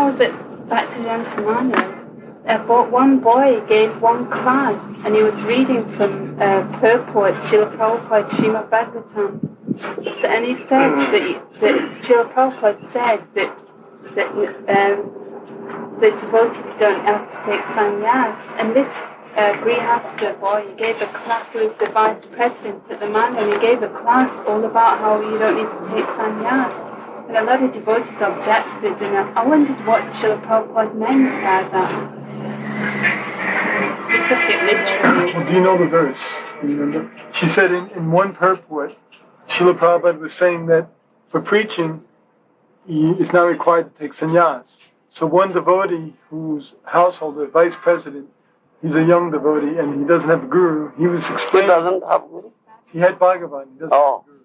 I was back to the Antamani, one boy gave one class, and he was reading from Purport, Srila Prabhupada, Srimad Bhagavatam. So, and he said that Srila Prabhupada said that the devotees don't have to take sannyas. And this Grihastha boy, he gave a class, he was the vice president at the man, and he gave a class all about how you don't need to take sannyas. And a lot of devotees objected, and I wondered what Srila Prabhupada meant by that. He took it literally. Well, do you know the verse? Do you remember? She said in one purport, Srila Prabhupada was saying that for preaching, it's not required to take sannyas. So one devotee whose household, the vice president, he's a young devotee and he doesn't have a guru. He was explaining. He doesn't have guru? He had Bhagavan. He doesn't have a guru.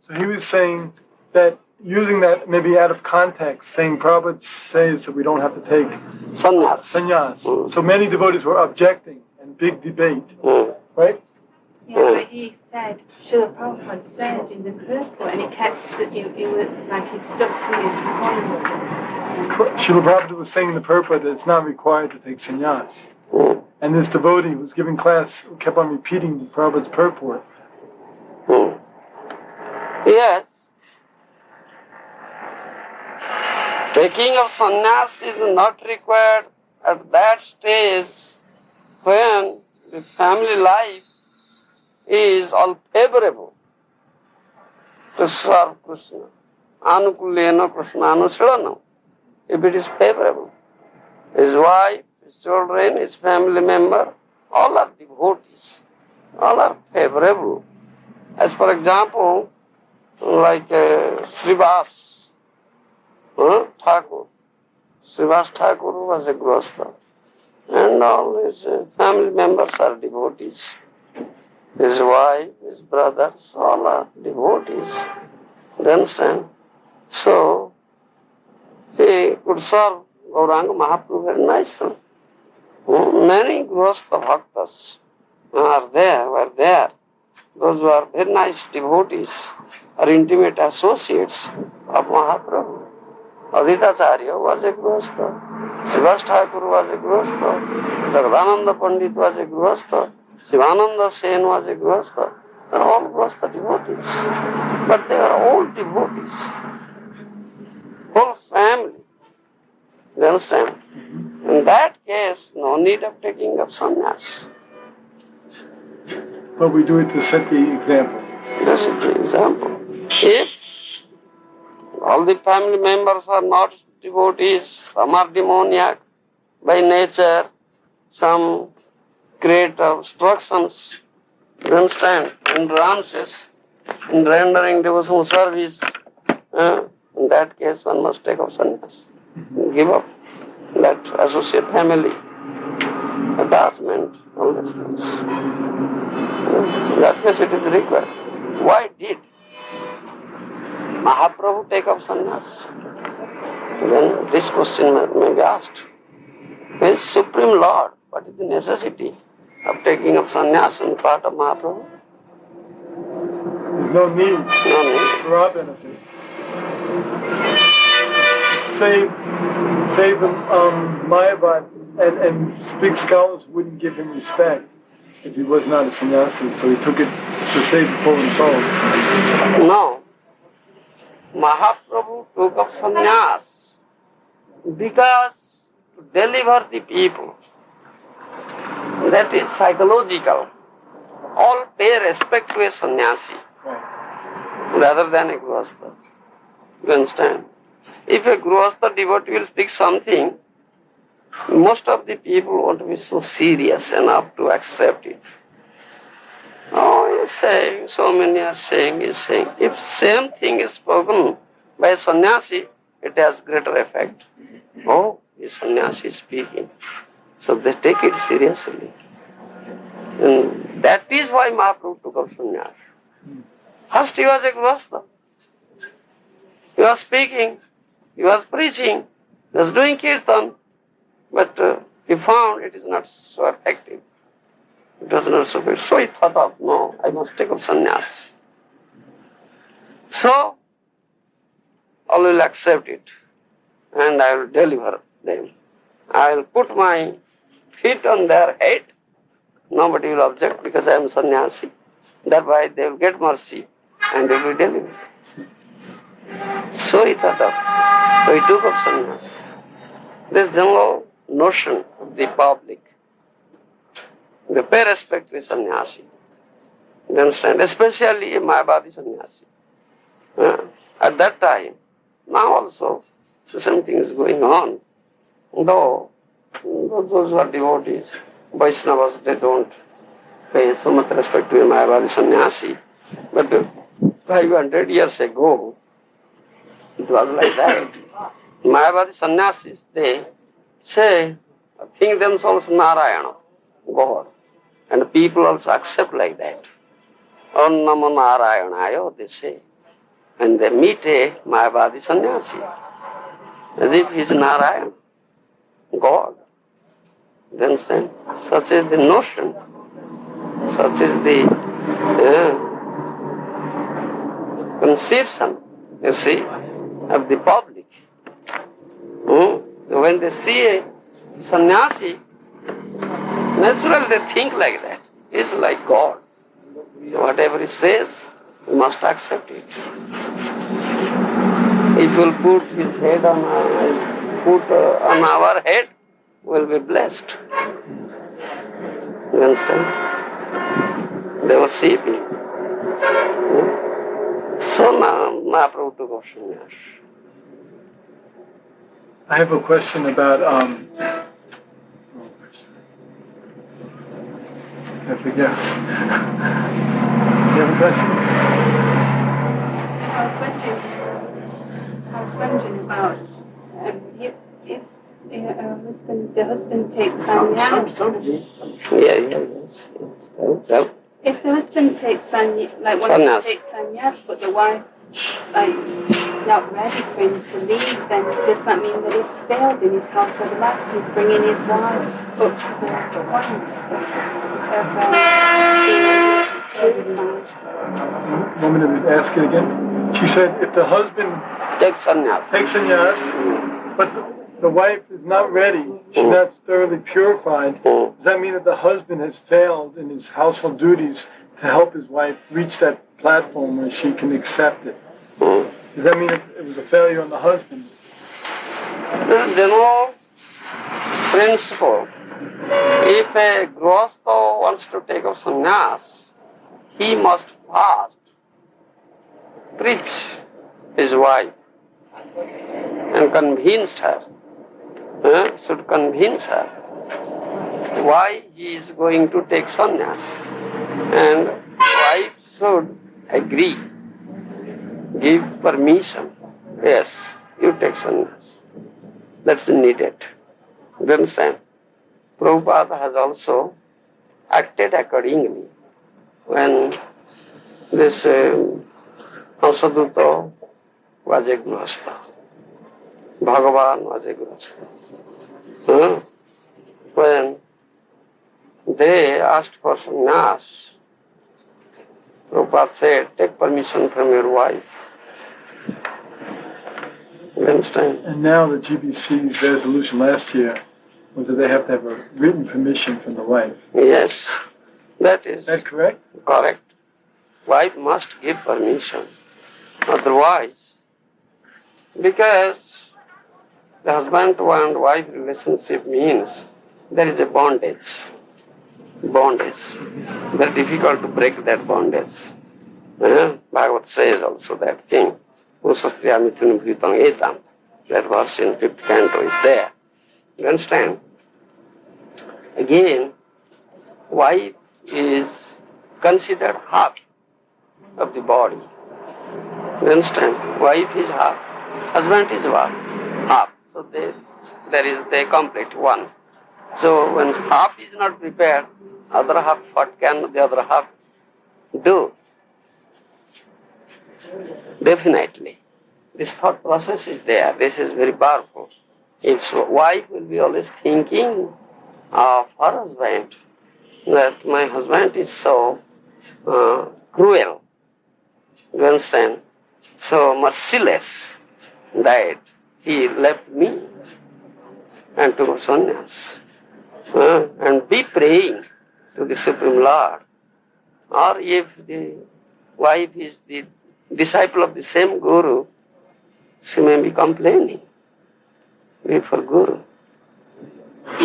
So he was saying that, using that maybe out of context, saying Prabhupada says that we don't have to take sannyas. So many devotees were objecting and big debate. Right? Yeah, but he said, Srila Prabhupada said in the purport, and he was like he stuck to his point. Srila Prabhupada was saying in the purport that it's not required to take sannyas. And this devotee who was giving class kept on repeating Prabhupada's purport. Yes. Taking of sannyas is not required at that stage when the family life is all favorable to serve Krishna. Anukulena Krishna Anusilanam. If it is favorable, his wife, his children, his family member, all are devotees, all are favorable. As for example, like Srivas Thakur. Srivas Thakur was a grihastha, and all his family members are devotees. His wife, his brothers, all are devotees. You understand? So, he could serve Gauranga Mahaprabhu very nicely. Many grihastha bhaktas were there. Those who are very nice devotees are intimate associates of Mahaprabhu. Aditacharya was a grihastha. Srivas Thakur was a grihastha. Jagadananda Pandit was a grihastha. Shivananda Sen was a grihastha. They are all grihastha devotees. But they are all devotees. Whole family. You understand? In that case, no need of taking of sannyas. But we do it to set the example. This is the example. If all the family members are not devotees, some are demoniac by nature, some create obstructions, you understand, hindrances in rendering devotional service. In that case, one must take up sannyas. Give up that associate family, attachment, all these things. In that case, it is required. Why did Mahaprabhu take up sannyas? Then this question may be asked. He is Supreme Lord. What is the necessity of taking up sannyas on part of Mahaprabhu? There's no need. No need. For our benefit. Save the Mayavad, and big scholars wouldn't give him respect if he was not a sannyasi, so he took it to save the fallen souls. No. Mahaprabhu took up sannyas because to deliver the people. That is psychological. All pay respect to a sannyasi rather than a grihastha. You understand? If a grihastha devotee will speak something, most of the people want to be so serious enough to accept it. Oh, he's saying, so many are saying, he's saying. If same thing is spoken by a sannyasi, it has greater effect. Oh, the sannyasi is speaking. So they take it seriously. And that is why Mahaprabhu took up sannyas. First he was a grihastha. He was speaking, he was preaching, he was doing kirtan, but he found it is not so effective. It was not so good. So he thought of, no, I must take up sannyas. So, all will accept it. and I will deliver them. I will put my feet on their head. Nobody will object because I am sannyasi. Thereby they will get mercy and they will be delivered. So he thought of. So he took up sannyas. This general notion of the public. They pay respect to a sannyasi. You understand? Especially a Mayavadi sannyasi. At that time, now also, the same thing is going on. Though those who are devotees, Vaishnavas, they don't pay so much respect to a Mayavadi sannyasi. But 500 years ago, it was like that. Mayavadi sannyasis, they think themselves Narayana, God. And people also accept like that. Om Namo Narayanaya, they say. And they meet a Mayavadi sannyasi, as if he is Narayana, God. You understand? Such is the notion, such is the conception, you see, of the public. So when they see a sannyasi, naturally they think like that. He is like God. So whatever he says, we must accept it. If we will put his head on our head, we will be blessed. You understand? They worship him. So Mahaprabhu took up sannyas. I have a question about I forget. You have a question? I was wondering about if the husband takes sannyas. Yes. If the husband takes sannyas, like wants to take sannyas, but the wife's like not ready for him to leave, then does that mean that he's failed in his household life? He's bringing his wife up to the point of being Want me to ask it again? She said if the husband takes sannyas, but the wife is not ready, she's not thoroughly purified, does that mean that the husband has failed in his household duties to help his wife reach that platform where she can accept it? Does that mean it was a failure on the husband? This is general principle. If a grihastha wants to take up sannyas, he must first preach his wife and convince her, should convince her why he is going to take sannyas. And wife should agree, give permission. Yes, you take sannyas. That's needed. You understand? Prabhupada has also acted accordingly. When this Hansadutta was a grihastha, Bhagavan was a grihastha. When they asked for sannyas, Prabhupada said, take permission from your wife. You understand? And now the GBC's resolution last year was that they have to have a written permission from the wife. Yes, that is. Is that correct? Correct. Wife must give permission. Otherwise, because the husband and wife relationship means there is a bondage. Very difficult to break that bondage. Bhagavad says also that thing. Usastriya mitun bhritam etam. That verse in 5th canto is there. You understand? Again, wife is considered half of the body. You understand? Wife is half. Husband is half. So they complete one. So when half is not prepared, other half, what can the other half do? Definitely. This thought process is there. This is very powerful. If wife will be always thinking of her husband, that my husband is so cruel, you understand, so merciless, that he left me and took sannyas. And be praying to the Supreme Lord. Or if the wife is the disciple of the same Guru, she may be complaining before Guru.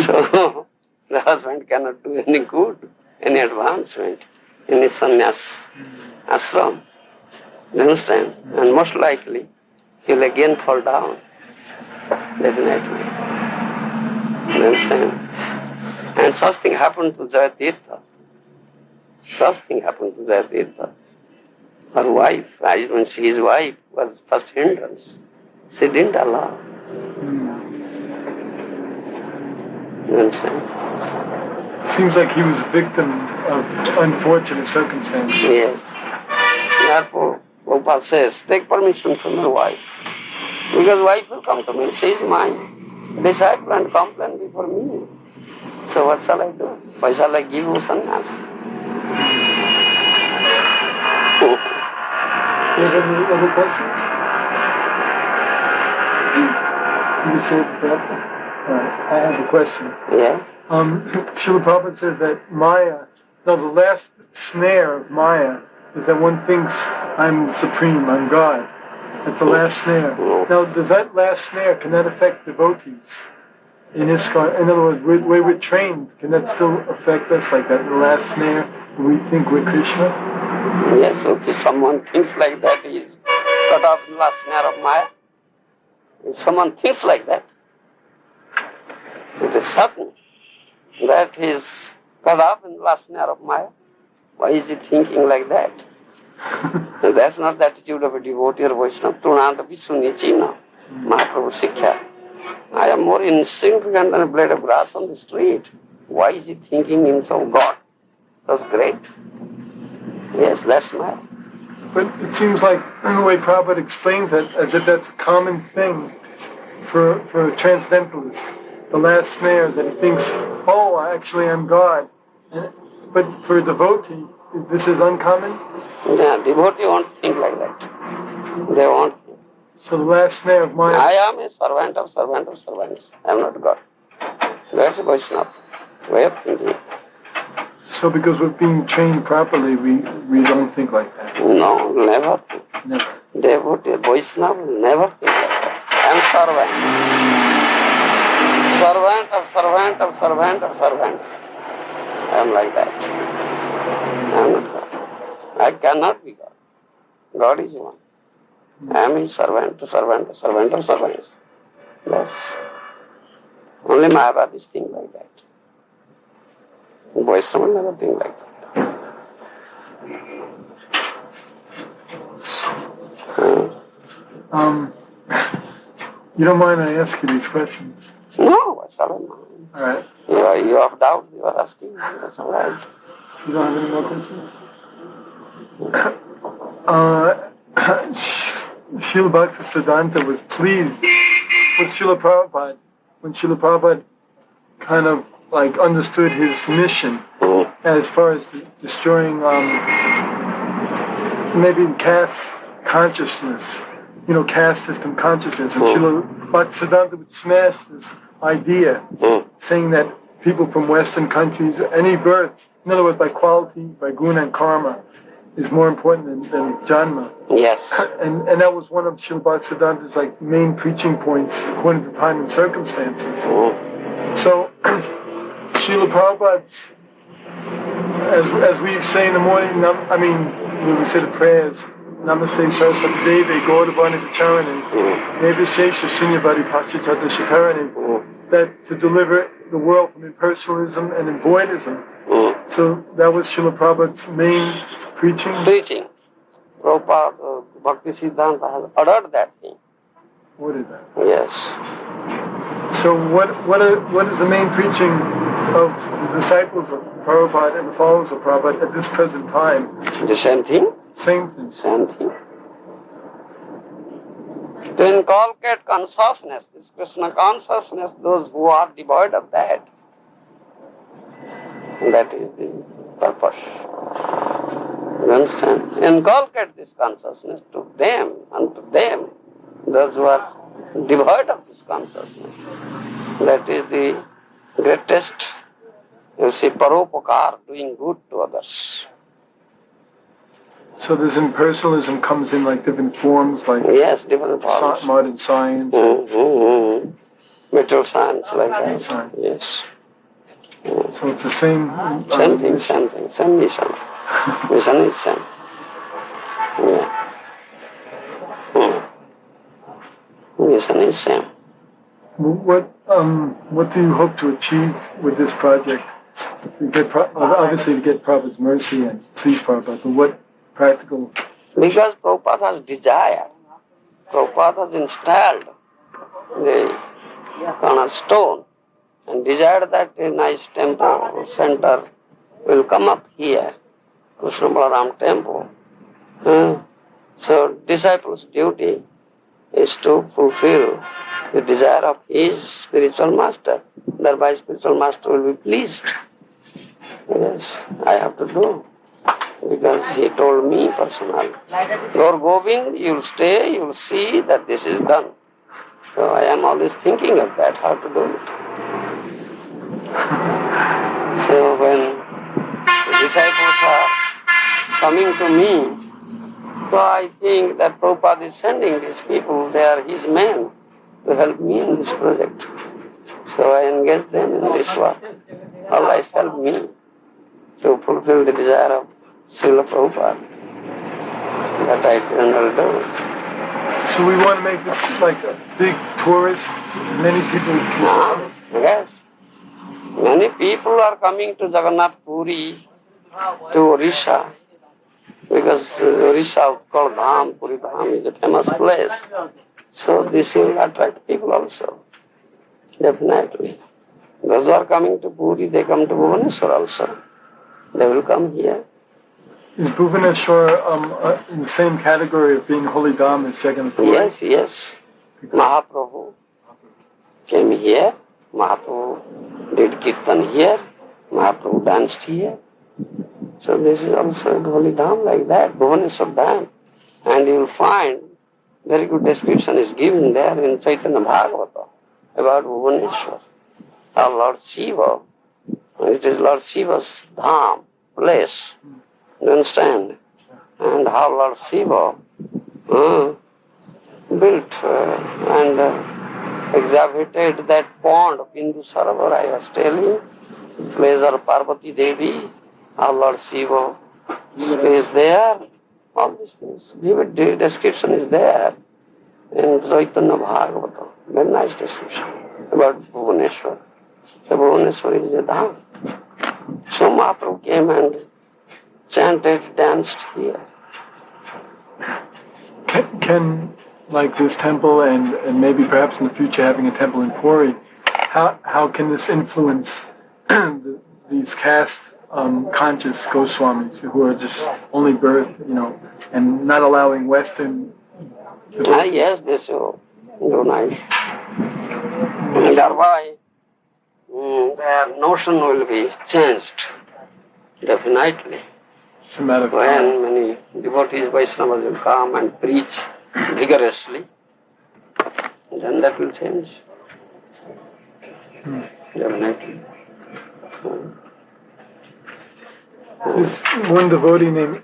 So the husband cannot do any good, any advancement in his sannyas ashram. You understand? And most likely he will again fall down. Definitely. You understand? And such thing happened to Jayatirtha. Such thing happened to Jayatirtha. Her wife, when his wife was first hindrance, she didn't allow. You understand? Seems like he was a victim of unfortunate circumstances. Yes. Therefore, Prabhupada says, take permission from your wife. Because wife will come to me, she is mine, disciple and complain before me. So what shall I do? Why shall I give you sannyas? Is there any other questions? You said that? I have a question. Yeah. Srila Prabhupada says that Maya, no, the last snare of Maya is that one thinks I'm supreme, I'm God. That's the last snare. Now, does that last snare, can that affect devotees in ISKCON? In other words, where we're trained, can that still affect us like that, the last snare, when we think we're Krishna? Yes, okay, someone thinks like that, he is cut off the last snare of Maya. If someone thinks like that, it is certain that he is cut off in the last snare of Maya. Why is he thinking like that? That's not the attitude of a devotee or Vaishnava. Trunanta Vishunichina, Mahaprabhu Sikkha. I am more insignificant than a blade of grass on the street. Why is he thinking himself God? That's great. Yes, that's Maya. But it seems like, in the way Prabhupada explains it, as if that's a common thing for a transcendentalist. The last snare is that he thinks, oh, actually I'm God. But for a devotee, this is uncommon? Yeah, devotee won't think like that. They won't think. So the last snare of Maya... I am a servant of servants. I am not God. That's a Vaishnava way of thinking. So because we're being trained properly, we don't think like that? No, never think. Never. Devotee, Vaishnava will never think like that. I am servant. Servant of servant of servant of servants. I am like that. I am not God. I cannot be God. God is one. I am his servant to servant to servant of servants. Yes. Only Mayavadis think like that. Vaishnava will never think like that. You don't mind I ask you these questions? No, what's all right. All right. You have doubt, you are asking. That's all right. You don't have any more questions? Srila Bhaktisiddhanta was pleased with Srila Prabhupada when Srila Prabhupada kind of like understood his mission as far as destroying maybe caste consciousness, caste system consciousness. And Srila Bhaktisiddhanta would smash this idea, saying that people from Western countries, any birth, in other words, by quality, by guna and karma, is more important than janma. Yes. And that was one of Srila Bhaktisiddhanta's like main preaching points according to time and circumstances. So Srila Prabhupada's, as we say in the morning, when we say the prayers, Namaste Saraswati Devi Gaudavani Vicharani Nirvishesha Shunyavadi Paschachata Shikarani, that to deliver the world from impersonalism and voidism. So that was Srila Prabhupada's main preaching? Preaching. Prabhupada, Bhaktisiddhanta has uttered that thing. What is that? Yes. So what is the main preaching of the disciples of Prabhupada and the followers of Prabhupada at this present time? The same thing? Same thing. Same thing. To inculcate consciousness, this Krishna consciousness, those who are devoid of that, that is the purpose. You understand? Inculcate this consciousness to them, unto them, those who are devoid of this consciousness. That is the greatest, you see, paropakar, doing good to others. So this impersonalism comes in like different forms, like Yes, different forms. modern science. Material science, like that. Science. Yes. So it's the same. Same thing, same mission. Mission is same. Yeah. Mission is same. What do you hope to achieve with this project? To get obviously to get Prabhupada's mercy and please Prabhupada, but what practical? Because Prabhupada has desire. Prabhupada has installed the cornerstone and desired that a nice temple center will come up here, Krishna Balaram temple. So disciples' duty is to fulfill the desire of his spiritual master. Thereby spiritual master will be pleased. Yes, I have to do. Because he told me personally, Lord Govinda, you'll stay, you'll see that this is done. So I am always thinking of that, how to do it. So when the disciples are coming to me, so I think that Prabhupada is sending these people, they are his men, to help me in this project. So I engage them in this work. Allah help me to fulfill the desire of Srila Prabhupada. That I can do. So we want to make this like a big tourist, many people. Yes. Many people are coming to Jagannath Puri, to Orissa, because Orissa called Dham, Puri Dham is a famous place. So this will attract people also. Definitely. Those who are coming to Puri, they come to Bhubaneswar also. They will come here. Is Bhubaneswar in the same category of being holy dham as Jagannath Puri? Yes. Mahaprabhu came here. Mahaprabhu did kirtan here. Mahaprabhu danced here. So this is also a holy dham like that, Bhubaneswar dham. And you will find very good description is given there in Chaitanya Bhagavata about Bhubaneswar. Our Lord Shiva, it is Lord Shiva's dham, place. You understand? And how Lord Shiva built and excavated that pond of Bindu Sarovar, I was telling, place of Parvati Devi, how Lord Shiva is there, all these things. Vivid description is there in Chaitanya Bhagavata. Very nice description about Bhubaneswar. So Bhubaneswar is a dham. So Mahaprabhu came and chanted, danced here. Can like this temple and maybe perhaps in the future having a temple in Puri, how can this influence these caste conscious Goswamis who are just only birth, and not allowing Western? Yes, this will do nice. And thereby their notion will be changed, definitely. When many devotees, Vaishnavas will come and preach vigorously, then that will change. Definitely. There's one devotee named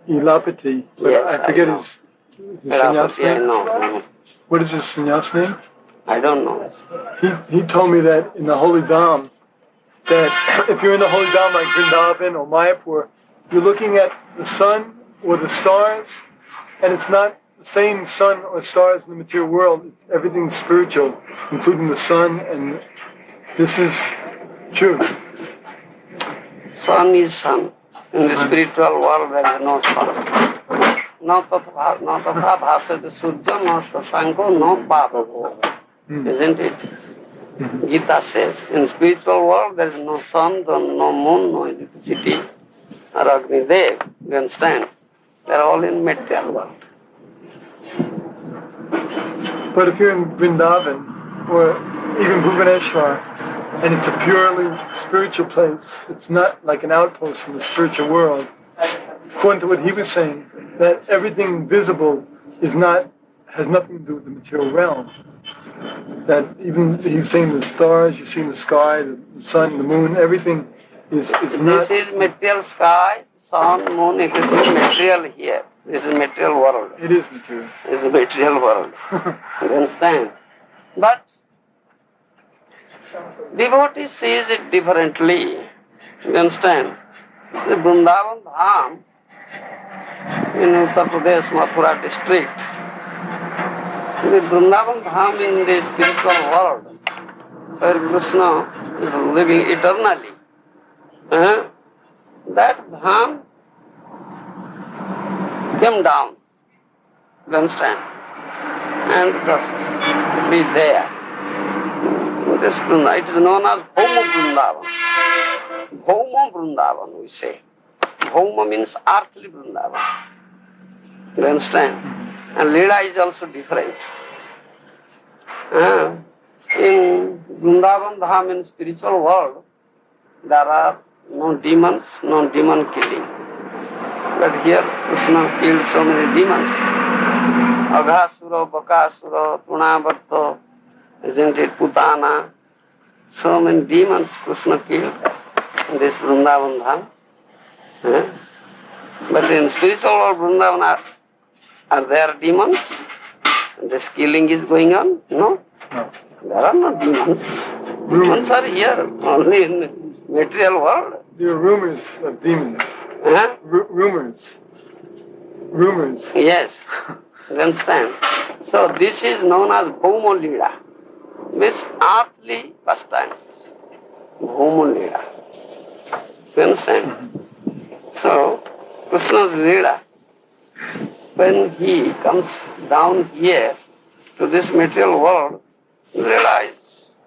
Ilapati, but yes, I forget his sannyas name. No. What is his sannyas name? I don't know. He told me that in the Holy Dham, that if you're in the Holy Dham like Vrindavan or Mayapur, you're looking at the sun or the stars, and it's not the same sun or stars in the material world. It's everything spiritual, including the sun, and this is true. Sun is sun. In the spiritual world there is no sun. No tatha bhasate surya, no shashanko, no pavako. Isn't it? Gita says, in spiritual world there is no sun, no moon, no electricity, or Agni Dev. You understand? They are all in material world. But if you're in Vrindavan or even Bhubaneswar, and it's a purely spiritual place, it's not like an outpost from the spiritual world, according to what he was saying, that everything visible is not has nothing to do with the material realm. That even you've seen the stars, you've seen the sky, the sun, the moon, everything is not. This is material sky, sun, moon, it is material here. This is material world. It is material. This is material world. You understand? But devotee sees it differently. You understand? The Vrindavan Dham in Uttar Pradesh, Mathura district, the Vrindavan Dham in the spiritual world, where Krishna is living eternally, that Dham came down, you understand, and just be there. This Vrindavan, it is known as Bhoma Vrindavan. Bhoma Vrindavan, we say. Bhoma means earthly Vrindavan. You understand? And Leela is also different. In Vrindavan Dham, in spiritual world, there are no demons, no demon killing. But here Krishna killed so many demons. Aghasura, Bakasura, Tunavarta, isn't it, Putana? So many demons Krishna killed in this Vrindavan Dham. But in spiritual world, Vrindavan are there demons? This killing is going on? No. There are no demons. Demons are here, only in material world. There are rumors of demons. Rumors. Yes. You understand? So this is known as Bhoma Leela. This earthly pastimes. Bhoma Leela. You understand? So, Krishna's Leela, when he comes down here to this material world, realize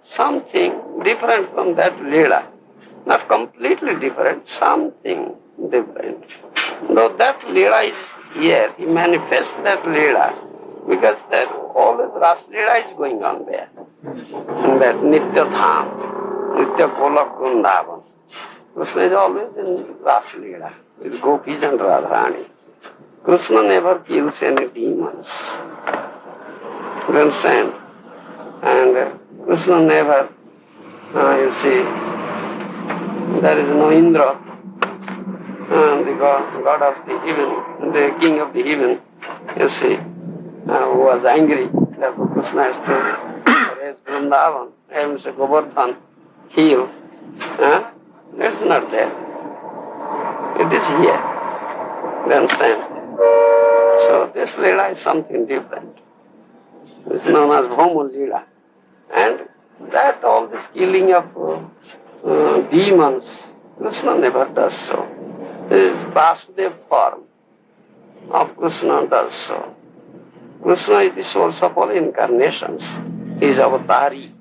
something different from that Leela. Not completely different, something different. Though that Leela is here, he manifests that Leela because that always Ras Leela is going on there. In that Nitya Dham, Nitya Golak Vrindavan. Krishna is always in Ras Leela with Gopis and Radharani. Krishna never kills any demons. You understand? And Krishna never, you see, there is no Indra, the god of the heaven, the king of the heaven, you see, who was angry. Therefore Krishna has to raise Vrindavan, having a Govardhan heel. It's not there. It is here. You understand? So this Leela is something different. It's known as Bhoma Leela. And that all this killing of demons, Krishna never does so. This Vasudeva form of Krishna does so. Krishna is the source of all incarnations. He is avatari.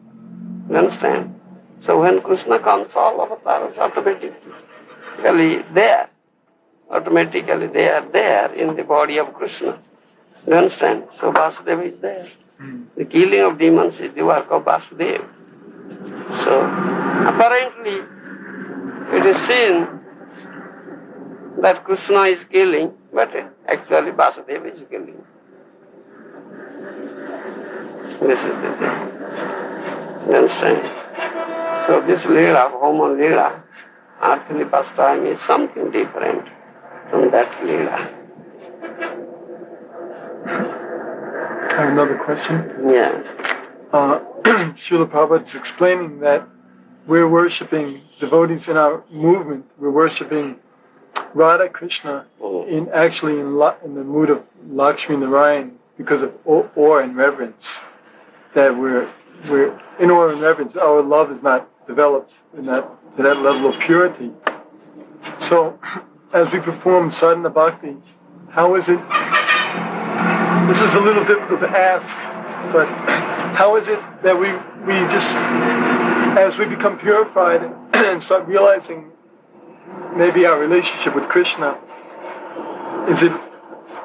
You understand? So when Krishna comes, all avatars automatically there. Automatically they are there in the body of Krishna. You understand? So Vasudeva is there. The killing of demons is the work of Vasudeva. So apparently it is seen that Krishna is killing, but actually Vasudeva is killing. This is the thing. You understand? So this Leela, Bhoma Leela, earthly pastime is something different from that Leela. I have another question. Yeah. Srila Prabhupada is explaining that we're worshipping devotees in our movement. We're worshipping Radha Krishna in the mood of Lakshmi Narayan because of awe and reverence. That we're in awe and reverence. Our love is not developed to that level of purity. So, as we perform sadhana bhakti, how is it? This is a little difficult to ask, but how is it that we just, as we become purified and start realizing maybe our relationship with Krishna, is it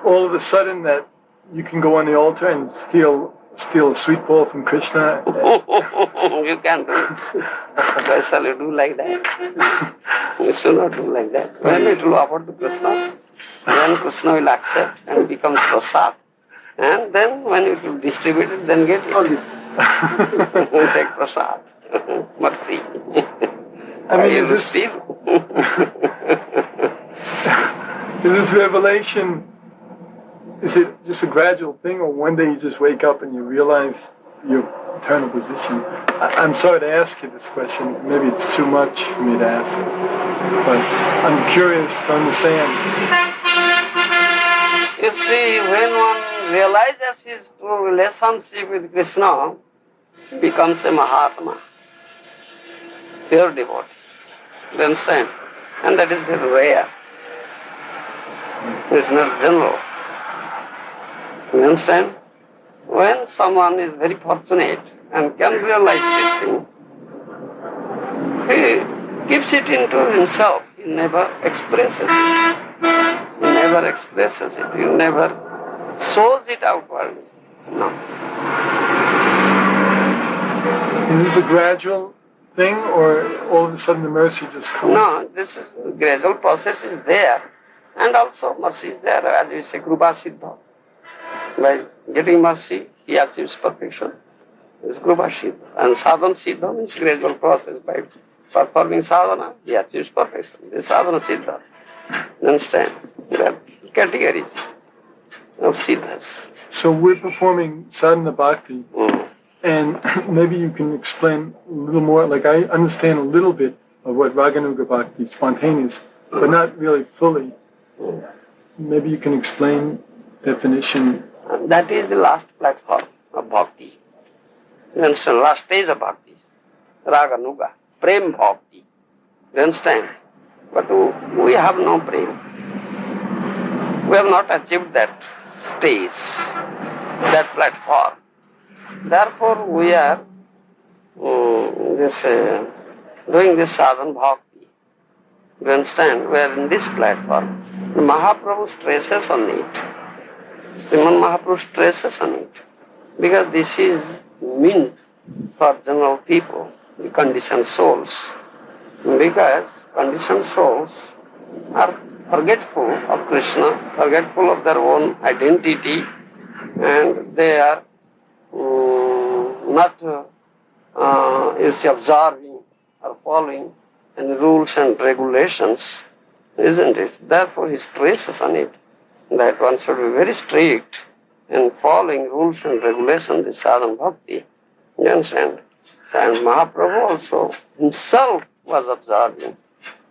all of a sudden that you can go on the altar and steal a sweet ball from Krishna? You can't do it. Why shall you do like that? You should not do like that. When it will offer to Krishna, then Krishna will accept and become prasad. And then when it will distribute it, then get it. Take prasad. Mercy. I mean, You steal. Is this revelation, is it just a gradual thing, or one day you just wake up and you realize your eternal position? I'm sorry to ask you this question. Maybe it's too much for me to ask, but I'm curious to understand. You see, when one realizes his true relationship with Krishna, he becomes a Mahatma, pure devotee. You understand? And that is very rare. It's not general. You understand? When someone is very fortunate and can realize this thing, he keeps it into himself. He never expresses it. He never expresses it. He never shows it outwardly. No. Is this a gradual thing, or all of a sudden the mercy just comes? No, this is gradual process is there. And also mercy is there, as we say, Krupa Siddha. By getting mercy, he achieves perfection. It's Krupa Siddha. And Sadhana Siddha means gradual process. By performing sadhana, he achieves perfection. This is Sadhana Siddha. You understand? There are categories of siddhas. So we're performing sadhana bhakti, and maybe you can explain a little more. Like, I understand a little bit of what Raganuga bhakti, spontaneous, but not really fully. Maybe you can explain definition. That is the last platform of bhakti. You understand? Last stage of bhakti. Raganuga, prem bhakti. You understand? But we have no prem. We have not achieved that stage, that platform. Therefore, we are doing this sadhana bhakti. You understand? We are in this platform. Mahaprabhu stresses on it. Srimad Mahaprabhu stresses on it. Because this is meant for general people, the conditioned souls. Because conditioned souls are forgetful of Krishna, forgetful of their own identity, and they are not observing or following any rules and regulations, isn't it? Therefore, he stresses on it that one should be very strict in following rules and regulations in sadhana bhakti. You understand? And Mahaprabhu also himself was observing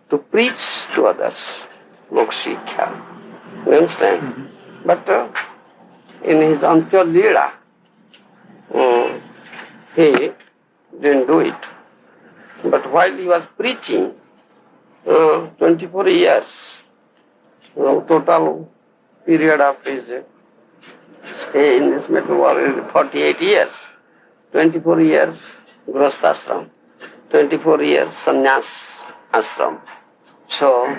to preach to others, lok shikha. You understand? Mm-hmm. But in his Antya Leela, he didn't do it. But while he was preaching, 24 years, total period of his stay in this metal world, 48 years, 24 years Grihastha ashram, 24 years sannyas ashram. So,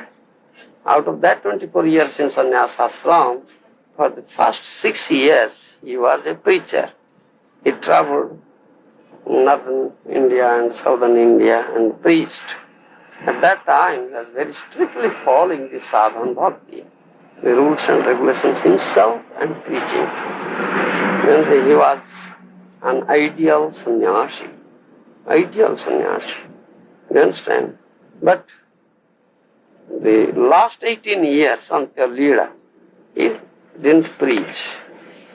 out of that 24 years in sannyas ashram, for the first 6 years, he was a preacher. He traveled northern India and southern India and preached. At that time, he was very strictly following the sadhana bhakti, the rules and regulations himself and preaching. And he was an ideal sannyasi. Ideal sannyasi. You understand? But the last 18 years Antya Leela, he didn't preach.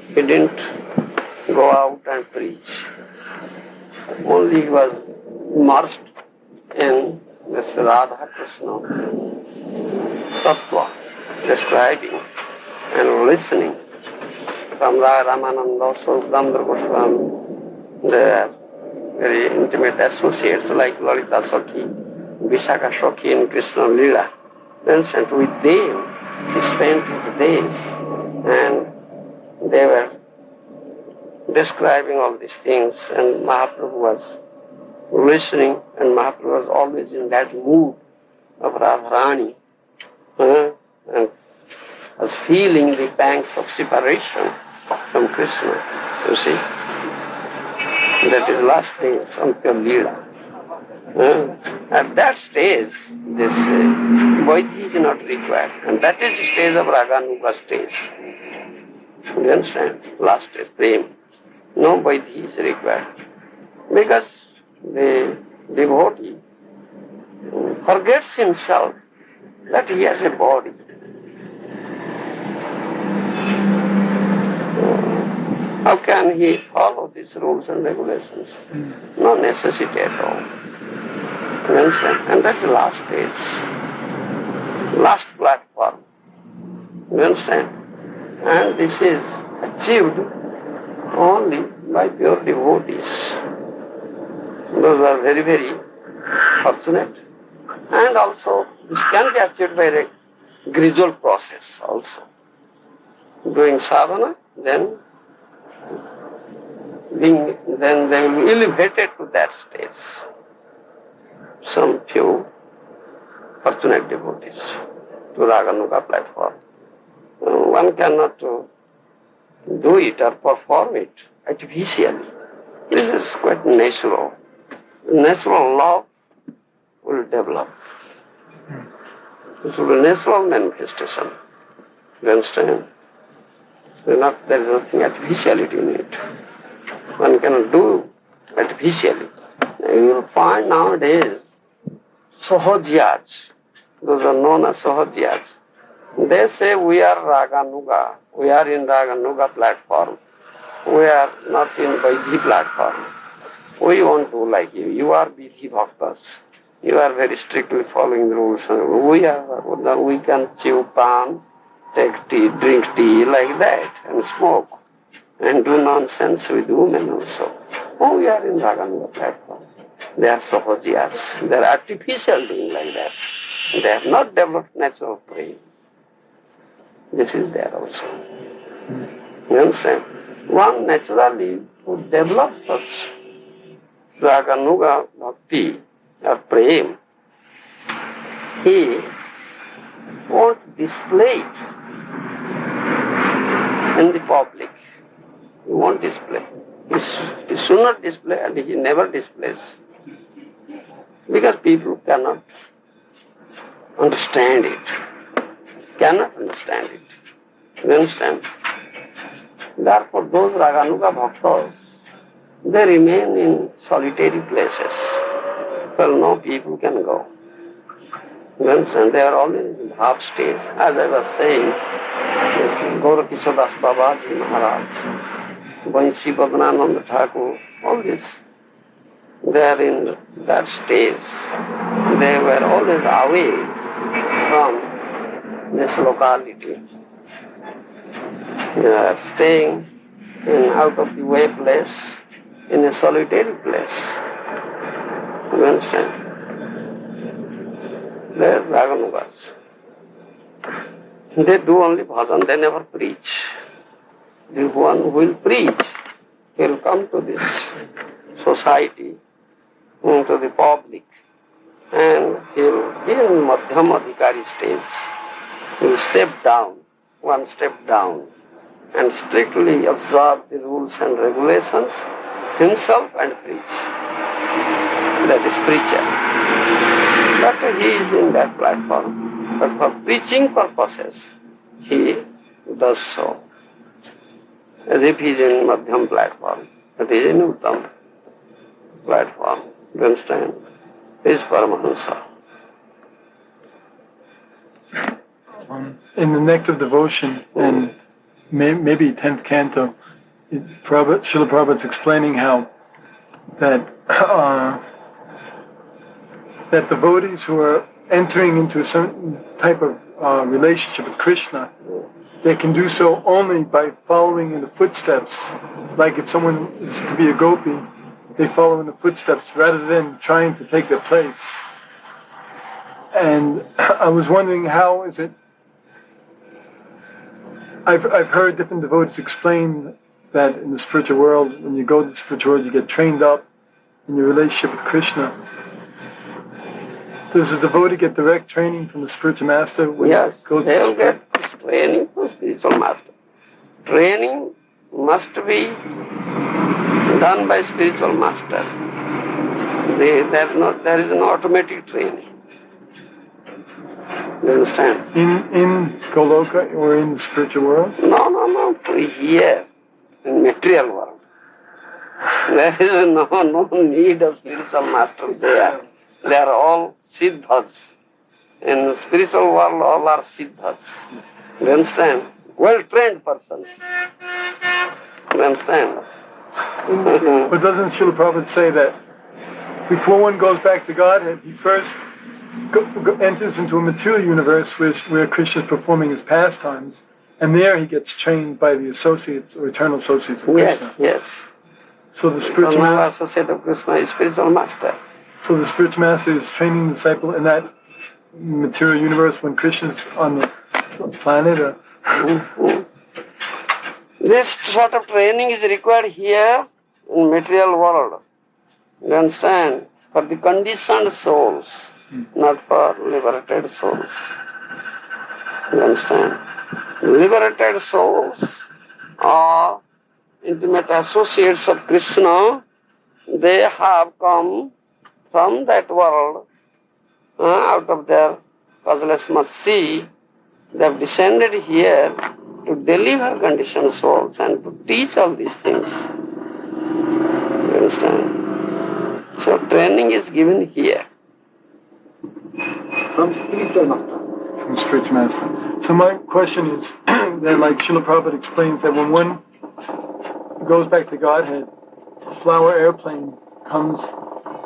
He didn't go out and preach. Only he was immersed in this Radha Krishna Tattva, describing and listening from Ramananda, Swarup Goswami. They are very intimate associates like Lalita Sakhi, Vishaka Sakhi and Krishna Leela. And with them, he spent his days, and they were describing all these things, and Mahaprabhu was listening, and Mahaprabhu was always in that mood of Radharani, and was feeling the pangs of separation from Krishna, you see. That is last stage, Antya Leela. At that stage, this Vaidhi is not required, and that is the stage of Raganuga stage. You understand? Last stage, prema. No vaidhi is required. Because the devotee forgets himself that he has a body. How can he follow these rules and regulations? No necessity at all. You understand? And that's the last stage, last platform. You understand? And this is achieved only by pure devotees. Those are very, very fortunate. And also, this can be achieved by a gradual process also. Doing sadhana, then they will be elevated to that stage. Some few fortunate devotees to Raganuga platform. One cannot do it or perform it artificially. This is quite natural. Natural love will develop. This will be natural manifestation. You understand? There is nothing artificiality in it. One cannot do artificially. You will find nowadays Sahajyas. Those are known as Sahajyas. They say we are Raganuga. We are in Raganuga platform. We are not in Vaidhi platform. We won't do like you. You are Vidhi Bhaktas. You are very strictly following the rules. We can chew pan, take tea, drink tea like that and smoke and do nonsense with women also. Oh, we are in Raganuga platform. They are Sahajyas. They are artificial doing like that. They have not developed natural prema. This is there also. You understand? One naturally would develop such Raganuga bhakti or prema. He won't display it in the public. He won't display. He should not display, and he never displays. Because people cannot understand it. Cannot understand it. You understand? Therefore, those Raganuga bhaktas, they remain in solitary places where no people can go. You understand? They are always in half stage. As I was saying, Gour Babaji Maharaj, Bansi Badnanand Thakur, all this, they are in that stage. They were always away from this locality. They are staying in out of the way place, in a solitary place. You understand? They are Raganugas. They do only bhajan, they never preach. The one who will preach will come to this society, to the public, and he will be in Madhyam Adhikari stage. He will step down, one step down, and strictly observe the rules and regulations himself and preach. That is preacher. But he is in that platform. But for preaching purposes, he does so. As if he is in Madhyam platform. But he is in Uttam platform. Do you understand? He is Paramahansa. In the Nectar of Devotion, and maybe 10th canto, Srila Prabhupada is explaining how that that devotees who are entering into a certain type of relationship with Krishna, they can do so only by following in the footsteps. Like if someone is to be a gopi, they follow in the footsteps rather than trying to take their place. And I was wondering, how is it? I've heard different devotees explain that in the spiritual world, when you go to the spiritual world, you get trained up in your relationship with Krishna. Does a devotee get direct training from the spiritual master? When Yes, he goes they to will get this training from spiritual master. Training must be done by spiritual master. There is no automatic training. You understand? in Goloka or in the spiritual world? No. here in material world. There is no need of spiritual masters there. They are all siddhas. In the spiritual world, all are siddhas. You understand? Well-trained persons. You understand? But doesn't Srila Prabhupada say that before one goes back to Godhead, he first enters into a material universe where Krishna is performing his pastimes, and there he gets trained by the associates or eternal associates of Krishna. Yes. So the spiritual master, associate of Krishna is spiritual master. So the spiritual master is training the disciple in that material universe when Krishna is on the planet. This sort of training is required here in material world. You understand? For the conditioned souls, not for liberated souls. You understand? Liberated souls are intimate associates of Krishna. They have come from that world, out of their causeless mercy. They have descended here to deliver conditioned souls and to teach all these things. You understand? So training is given here. From spiritual master. From spiritual master. So my question is that, like Srila Prabhupada explains, that when one goes back to Godhead, a flower airplane comes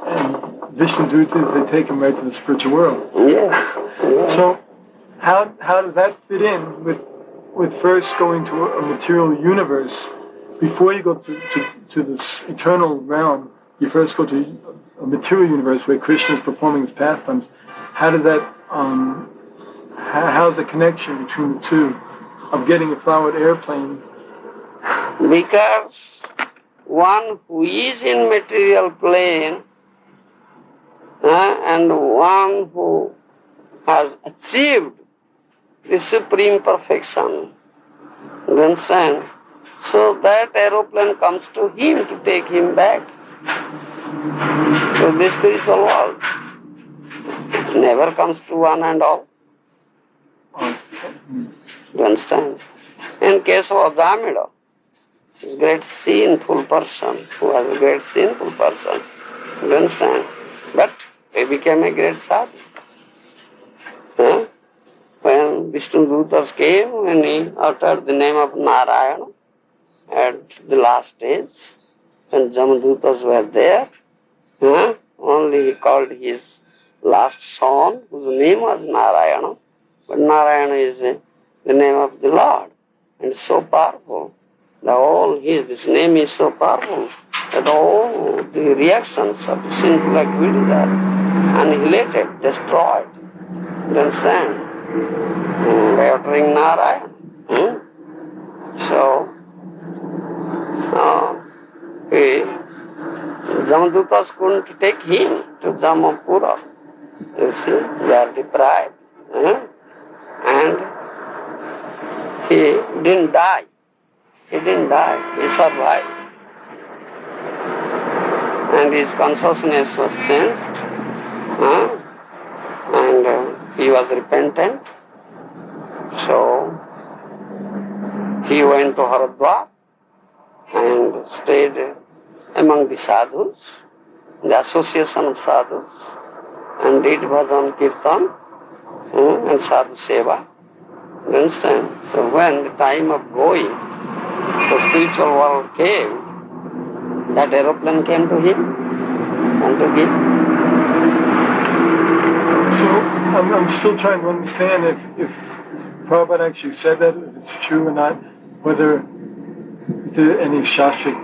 and Vishnu Dutas, they take him right to the spiritual world. Yeah. So how does that fit in with first going to a material universe? Before you go to this eternal realm, you first go to a material universe where Krishna is performing his pastimes. How does that, how's the connection between the two of getting a flowered airplane? Because one who is in material plane and one who has achieved the supreme perfection, you understand? So that aeroplane comes to him to take him back to the spiritual world. It never comes to one and all. You understand? In case of Adamida, this great sinful person, who was a great sinful person, you understand? But he became a great sadhu. When Vishnu Dutas came, when he uttered the name of Narayana at the last stage, when Jamadutas were there, only he called his last son, whose name was Narayana. But Narayana is the name of the Lord, and so powerful. This name is so powerful that all the reactions of the sinful activities are annihilated, destroyed. You understand? By uttering Narayana. So, Jamadutas couldn't take him to Jamapura. You see, they are deprived. And he didn't die. He survived. And his consciousness was changed. And he was repentant. So he went to Haridwar and stayed among the sadhus, the association of sadhus, and did bhajan kirtan and sadhu seva. You understand? So when the time of going, the spiritual world came, that aeroplane came to him and to him. So I'm still trying to understand if Prabhupada actually said that, if it's true or not, whether there any shastric,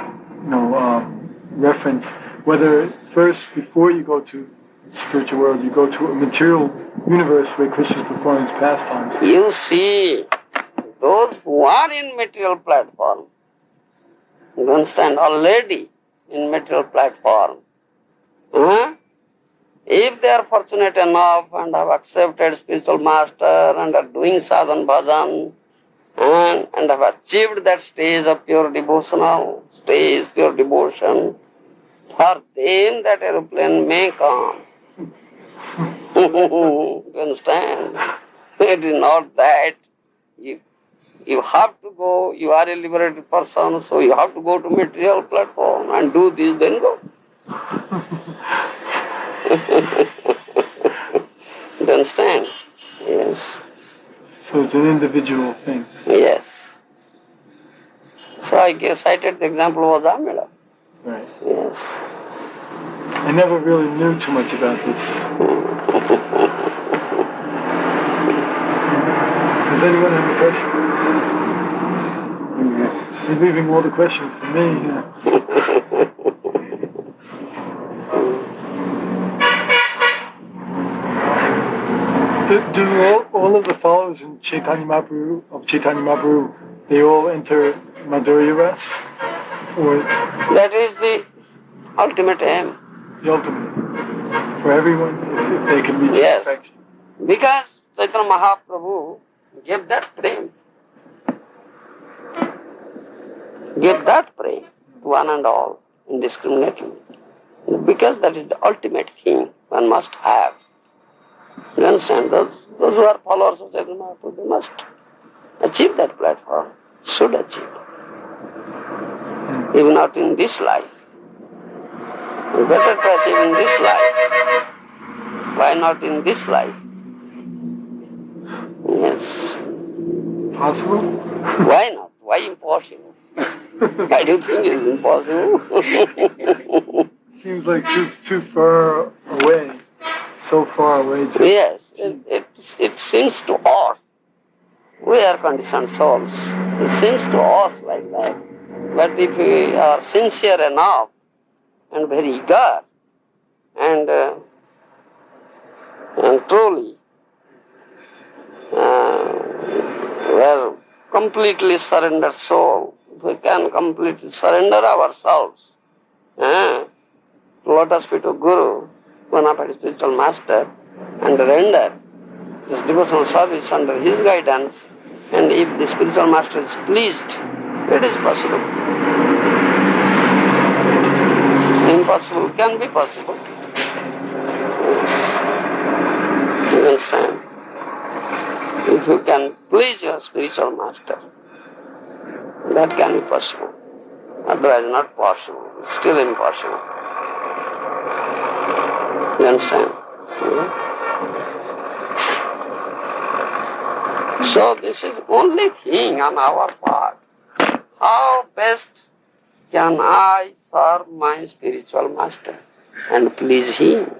reference, whether first, before you go to the spiritual world, you go to a material universe where Krishna performs pastimes. You see, those who are in material platform, you understand, already in material platform, if they are fortunate enough and have accepted spiritual master and are doing sadhan bhajan and have achieved that stage of pure devotional, pure devotion, for them that aeroplane may come. You understand? It is not that You have to go, you are a liberated person, so you have to go to material platform and do this, then go. You understand? Yes. So it's an individual thing. Yes. So I cited the example of Amila. Right. Yes. I never really knew too much about this. Does anyone have a question? You're leaving all the questions for me. Do all of the followers in Chaitanya Mahaprabhu, they all enter Madhurya Ras? Or That is the ultimate aim. the ultimate for everyone if they can reach Yes. perfection? Because Chaitanya Mahaprabhu gave that prem. Give that prem to one and all, indiscriminately. Because that is the ultimate thing one must have. You understand? Those who are followers of Chaitanya Mahaprabhu, they must achieve that platform, should achieve. If not in this life. Better to achieve in this life. Why not in this life? Yes. Possible? Why not? Why impossible? Why do you think it is impossible? Seems like too far away. So far away. Yes, it seems to us. We are conditioned souls. It seems to us like that. But if we are sincere enough and very eager and truly well completely surrendered soul, if we can completely surrender ourselves to lotus feet of Guru, bona fide spiritual master, and render this devotional service under his guidance, and if the spiritual master is pleased, it is possible. Impossible can be possible. Yes. You understand? If you can please your spiritual master, that can be possible. Otherwise not possible. It's still impossible. You understand? So this is only thing on our part. How best can I serve my spiritual master and please him?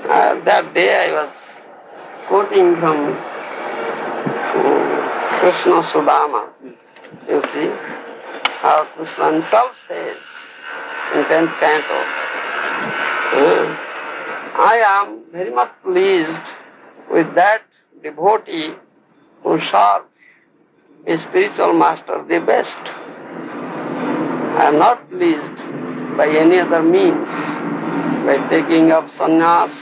That day I was quoting from Krishna Sudama. You see how Krishna himself says in 10th canto, I am very much pleased with that devotee who serves his spiritual master the best. I am not pleased by any other means, by taking up sannyas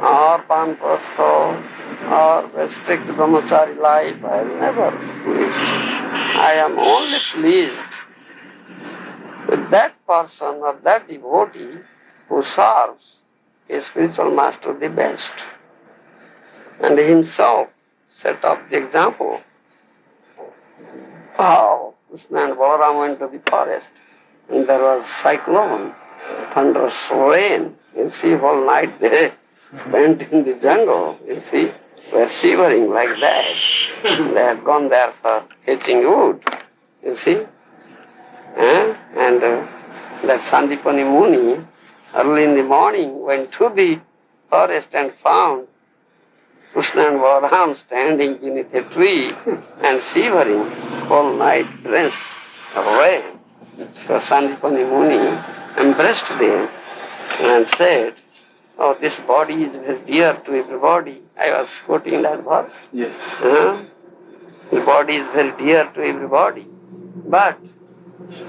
or panprastha or a strict brahmachari life. I am never pleased. I am only pleased with that person or that devotee who serves his spiritual master the best. And himself set up the example how Krishna and Balaram went to the forest and there was cyclone, thunderous rain. You see, whole night they spent in the jungle. You see, were shivering like that. They had gone there for fetching wood. You see, and that Sandipani Muni early in the morning went to the forest and found Krishna and Balaram standing beneath a tree and shivering all night drenched of rain. So Sandipani Muni embraced them and said, oh, this body is very dear to everybody. I was quoting that verse. Yes. The body is very dear to everybody. But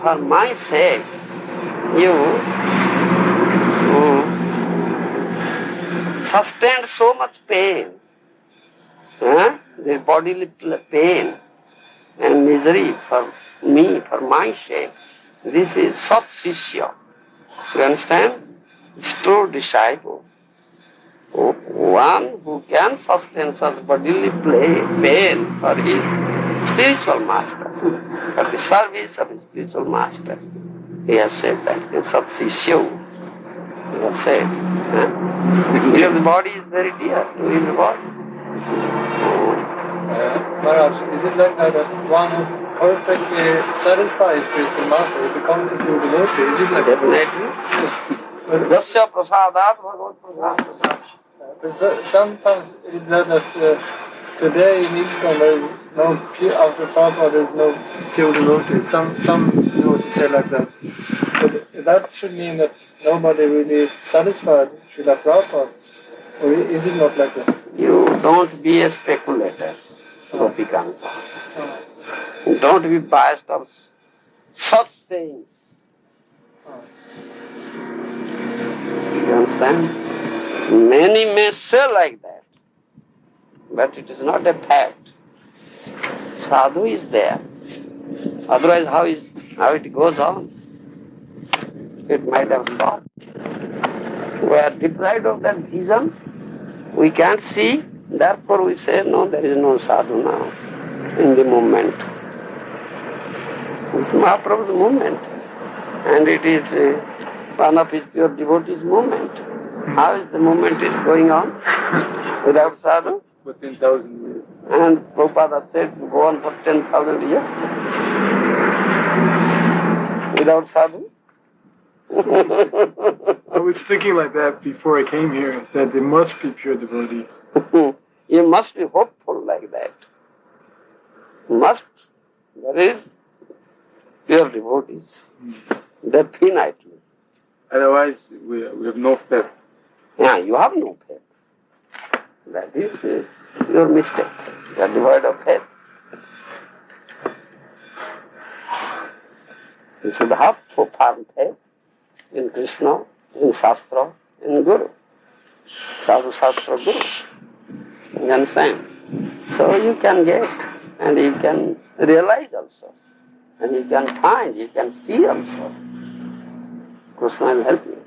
for my sake, you sustained so much pain. The bodily pain and misery for me, for my sake. This is Sat Shishya. You understand? It's true disciple. One who can sustain such bodily pain for his spiritual master, for the service of his spiritual master. He has said that in Satsisyo. He has said, because the body is very dear to everybody. Maharaj, is it like that one who perfectly satisfies spiritual master, it becomes a pure devotee? Is it like that? Definitely. Jasya prasadat bhagavad prasad. Sometimes it is said that today in ISKCON there is no pure, after Prabhupada there is no pure devotee. Some devotees say like that. But that should mean that nobody really satisfied Srila Prabhupada. Or is it not like that? You don't be a speculator, Gopikanta. Don't be biased of such sayings. You understand? Many may say like that, but it is not a fact. Sadhu is there. Otherwise, how it goes on? It might have stopped. We are deprived of that vision. We can't see. Therefore, we say, no, there is no sadhu now in the movement. It's Mahaprabhu's movement, and it is one of his pure devotees' movement. How is the movement is going on without sadhu? For 10,000 years. And Prabhupada said to go on for 10,000 years without sadhu. I was thinking like that before I came here, that there must be pure devotees. You must be hopeful like that. Must. There is pure devotees. Definitely. Otherwise, we have no faith. Yeah, you have no faith. That is your mistake. You are devoid of faith. You should have profound faith in Krishna, in Shastra, in Guru. Sadhu Shastra Guru. You understand? So you can get and you can realize also. And you can find, you can see also. Krishna will help you.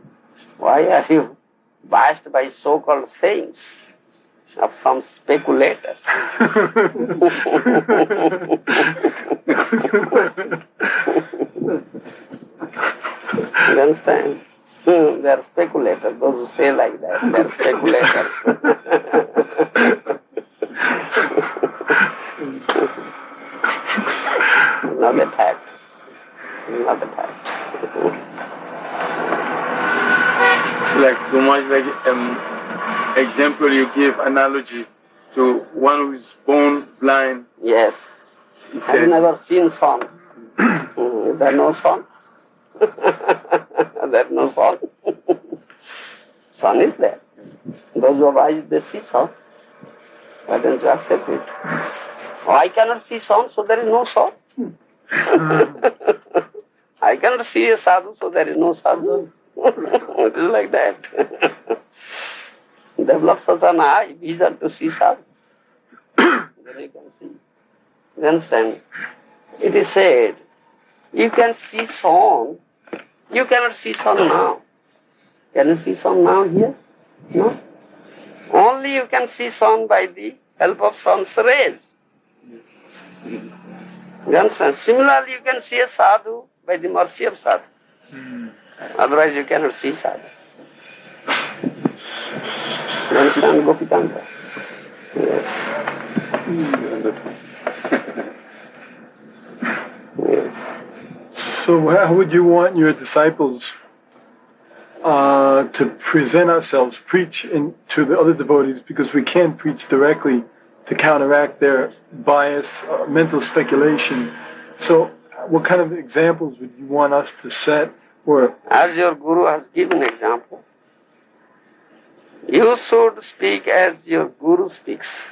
Why are you biased by so-called sayings of some speculators? You understand? They are speculators. Those who say like that, they are speculators. Not a fact. Not a fact. It's like too much like example you give analogy to one who is born blind. Yes. He Have said, you never seen sun? Is there no sun? There's no sun. Sun is there. Those who have eyes, they see sun. Why don't you accept it? Oh, I cannot see sun, so there is no sun. I cannot see a sadhu, so there is no sadhu. It is like that. Develop such an eye, vision to see sadhu. Then you can see. You understand? It is said, you can see sun. You cannot see sun now. Can you see sun now here? No. Only you can see sun by the help of sun's rays. You understand? Similarly, you can see a sadhu by the mercy of sadhu. Otherwise, you cannot see sadhu. You understand, Gopikanta? Yes. Yes. So how would you want your disciples to present ourselves, preach to the other devotees, because we can't preach directly to counteract their bias, mental speculation. So what kind of examples would you want us to set? Or as your Guru has given example, you should speak as your Guru speaks.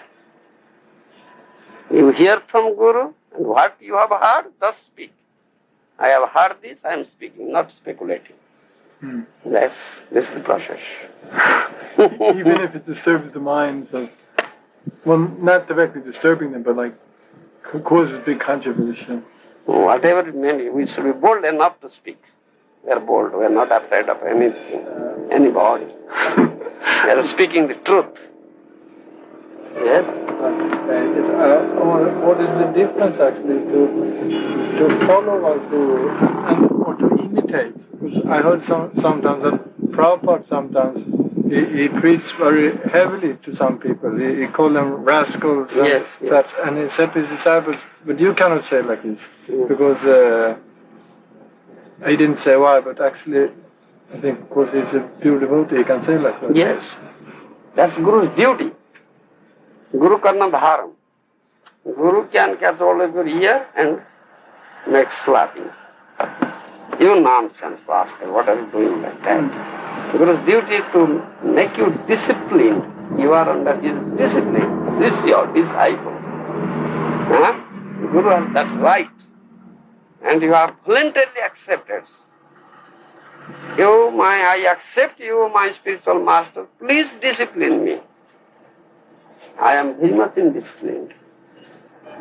You hear from Guru, and what you have heard, just speak. I have heard this, I am speaking, not speculating. This is the process. even if it disturbs the minds of, well, not directly disturbing them, but like causes big controversy. Whatever it may be, we should be bold enough to speak. We are bold. We are not afraid of anything, anybody. We are speaking the truth. Yes. What is the difference actually to follow us or to imitate? Because I heard sometimes that Prabhupada sometimes he preached very heavily to some people. He called them rascals and Yes, such, and he said to his disciples, but you cannot say like this because he didn't say why, but actually I think because he's a pure devotee, he can say like that. Yes. That's Guru's duty. Guru karna dharam. Guru can catch hold of your ear and make slapping. You nonsense rascal, what are you doing like that? Guru's duty to make you disciplined. You are under his discipline. This is your disciple. Huh? Guru has that right. And you have voluntarily accepted. I accept you, my spiritual master. Please discipline me. I am very much indisciplined.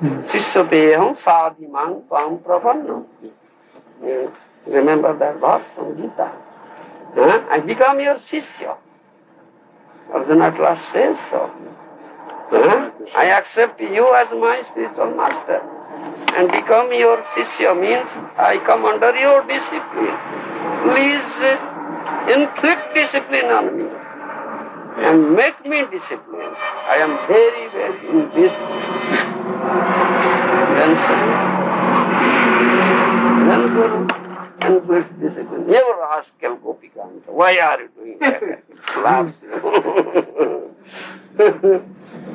Sishyateham sadhimam tvam prapanna. Remember that verse from Gita. I become your Sishya. Arjuna at last says so. I accept you as my spiritual master and become your Sishya means I come under your discipline. Please inflict discipline on me and make me disciplined. I am very, very indisciplined. Then Guru inflicts discipline. You rascal Gopikanta, why are you doing that? It slaps you.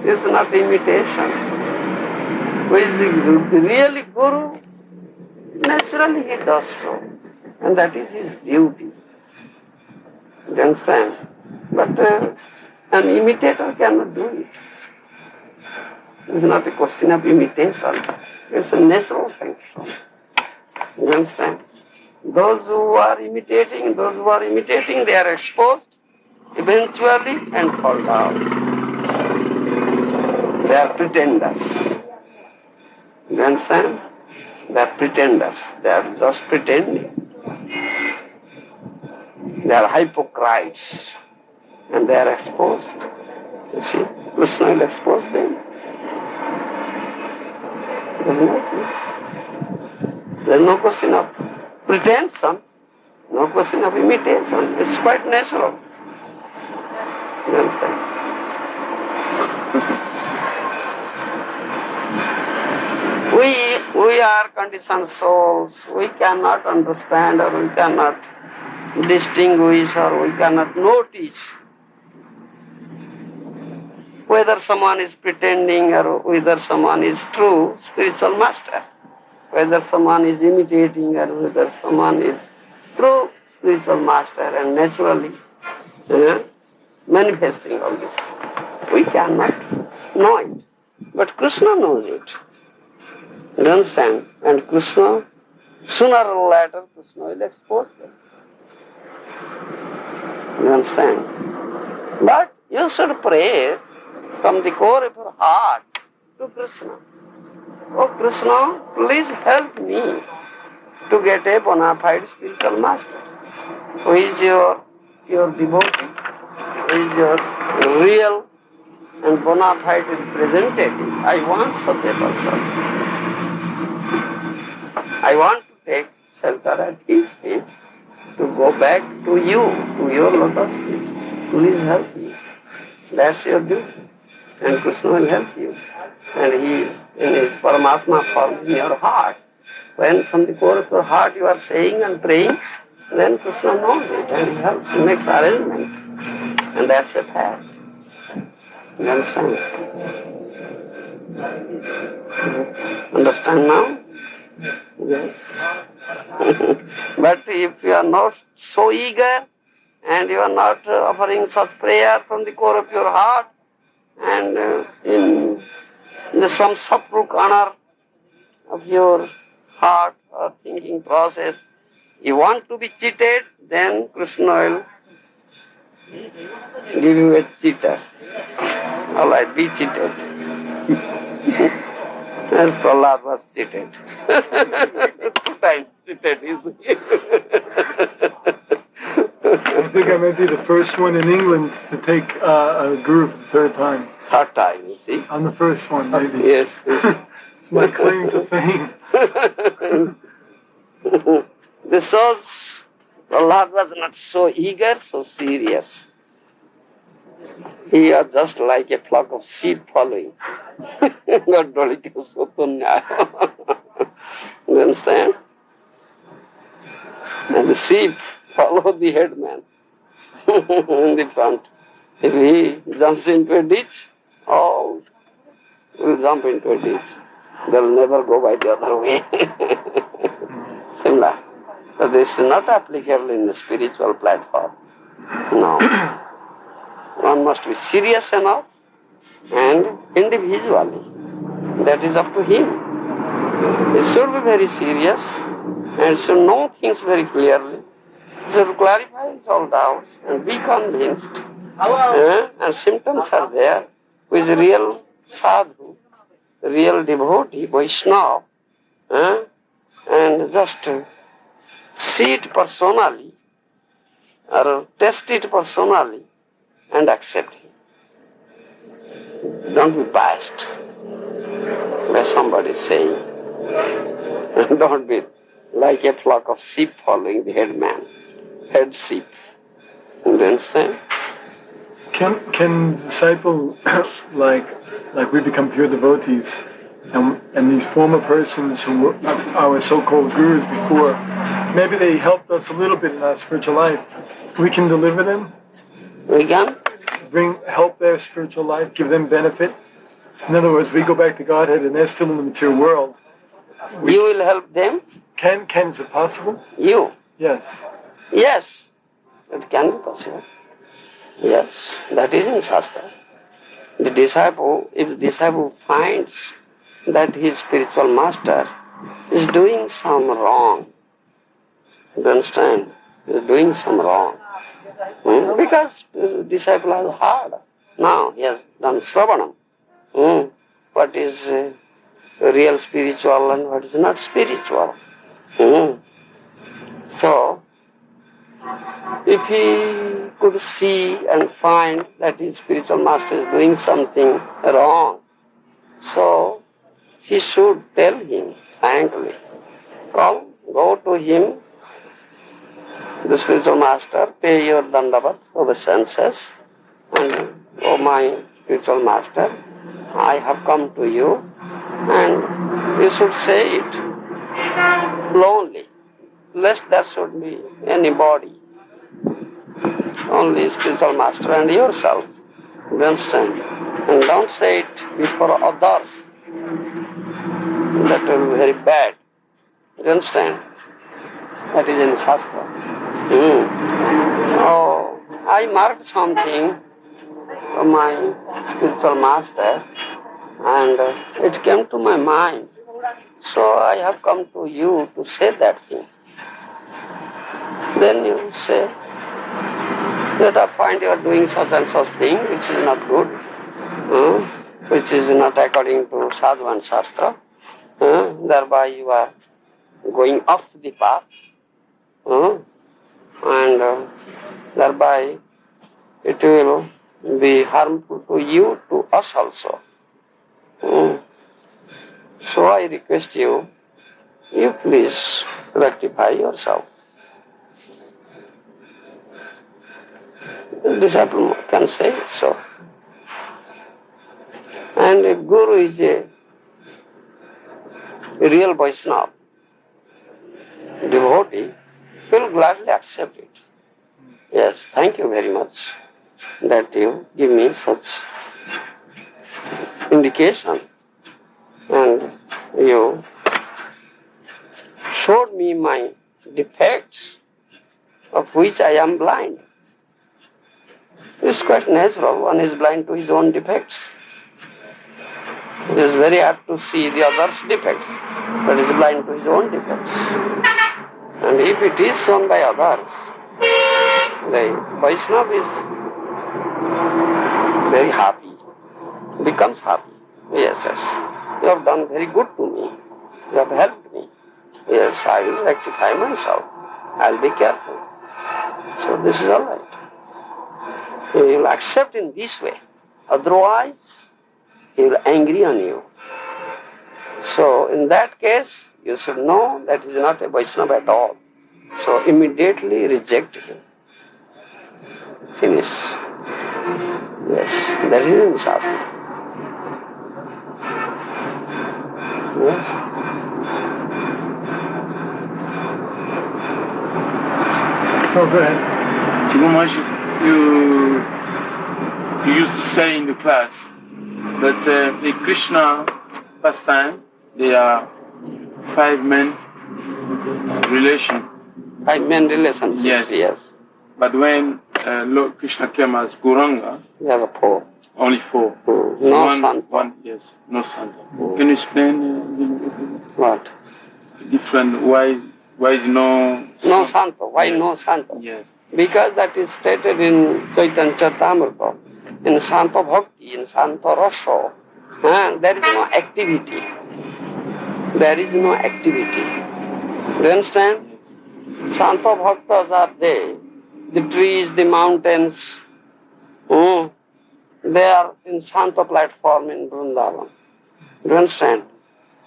It's not imitation. Who is the really Guru? Naturally he does so. And that is his duty. You understand? But an imitator cannot do it. It's not a question of imitation. It's a natural function. You understand? Those who are imitating, they are exposed eventually and fall down. They are pretenders. You understand? They are pretenders. They are just pretending. They are hypocrites. And they are exposed. You see, Krishna will expose them. There is no question of pretension, no question of imitation. It's quite natural. You understand? We are conditioned souls. We cannot understand or we cannot distinguish or we cannot notice whether someone is pretending or whether someone is true spiritual master, whether someone is imitating or whether someone is true spiritual master and naturally manifesting all this. We cannot know it. But Krishna knows it. You understand? And Krishna, sooner or later, Krishna will expose them. You understand? But you should pray from the core of your heart to Krishna. Oh Krishna, please help me to get a bona fide spiritual master who is your devotee, who is your real and bona fide representative. I want such a person. I want to take shelter at his feet, to go back to you, to your lotus feet. Please help me. That's your duty. And Krishna will help you. And he is in his Paramatma form in your heart. When from the core of your heart you are saying and praying, then Krishna knows it and he helps, he makes arrangement. And that's a fact. You understand? Understand now? Yes. But if you are not so eager and you are not offering such prayer from the core of your heart and in some sapruk honor of your heart or thinking process, you want to be cheated, then Krishna will give you a cheater. All right, be cheated. As Prahlad was cheated. 2 times cheated, you see. think I might be the first one in England to take a guru for the third time. Third time, you see. I'm the first one, maybe. Yes. Yes. It's my claim to fame. This shows the Lord was not so eager, so serious. He was just like a flock of sheep following. You understand? And the sheep follow the headman in the front. If he jumps into a ditch, all will jump into a ditch. They'll never go by the other way. Similar. So this is not applicable in the spiritual platform. No. One must be serious enough and individually. That is up to him. He should be very serious and should know things very clearly. He should clarify his all doubts and be convinced. And symptoms are there. Who is real sadhu, real devotee, Vaishnava, and just see it personally or test it personally and accept him. Don't be biased by somebody saying. Don't be like a flock of sheep following the headman, head sheep. You understand? Can disciple like we become pure devotees and these former persons who were our so-called gurus before, maybe they helped us a little bit in our spiritual life. We can deliver them? We can? Help their spiritual life, give them benefit. In other words, we go back to Godhead and they're still in the material world. You will help them? Is it possible? You? Yes. Yes, it can be possible. Yes, that is in Shastra. The disciple, if the disciple finds that his spiritual master is doing some wrong, you understand? He is doing some wrong. Because the disciple has heard. Now he has done Sravanam. What is real spiritual and what is not spiritual. So, if he could see and find that his spiritual master is doing something wrong, so he should tell him frankly. Come, go to him, the spiritual master, pay your dandavat, obeisances, and, oh my spiritual master, I have come to you, and you should say it lonely, lest there should be anybody. Only spiritual master and yourself. You understand? And don't say it before others. That will be very bad. You understand? That is in Shastra. Oh, I marked something from my spiritual master and it came to my mind. So I have come to you to say that thing. Then you say that I find you are doing such and such thing which is not good, which is not according to Sadhu and Shastra. Thereby you are going off the path, and thereby it will be harmful to you, to us also. So I request you, you please rectify yourself. The disciple can say so. And if Guru is a real Vaishnava, devotee, he will gladly accept it. Yes, thank you very much that you give me such indication and you showed me my defects of which I am blind. It's quite natural, one is blind to his own defects. It is very hard to see the other's defects, but is blind to his own defects. And if it is shown by others, the Vaishnava is very happy, becomes happy. Yes, yes, you have done very good to me, you have helped me. Yes, I will rectify myself, I will be careful. So this is all right. He will accept in this way. Otherwise, he will angry on you. So in that case, you should know that he is not a Vaishnava at all. So immediately reject him. Finish. Yes, that is in Shastra. Yes. Oh, go ahead. Chigumash, you used to say in the class that the Krishna pastime, they are 5 men relation. 5 men relationships, yes. But when Lord Krishna came as Gauranga, There are 4. only 4. No Santa. Yes, no Santa. Can you explain What? different why is no No Santa. Why no Santa? Yes. Because that is stated in Chaitanya Charitamrita, in Santa Bhakti, in Santa Rasa. There is no activity. There is no activity. Do you understand? Santa Bhaktas are they. The trees, the mountains, they are in Santa platform in Vrindavan. Do you understand?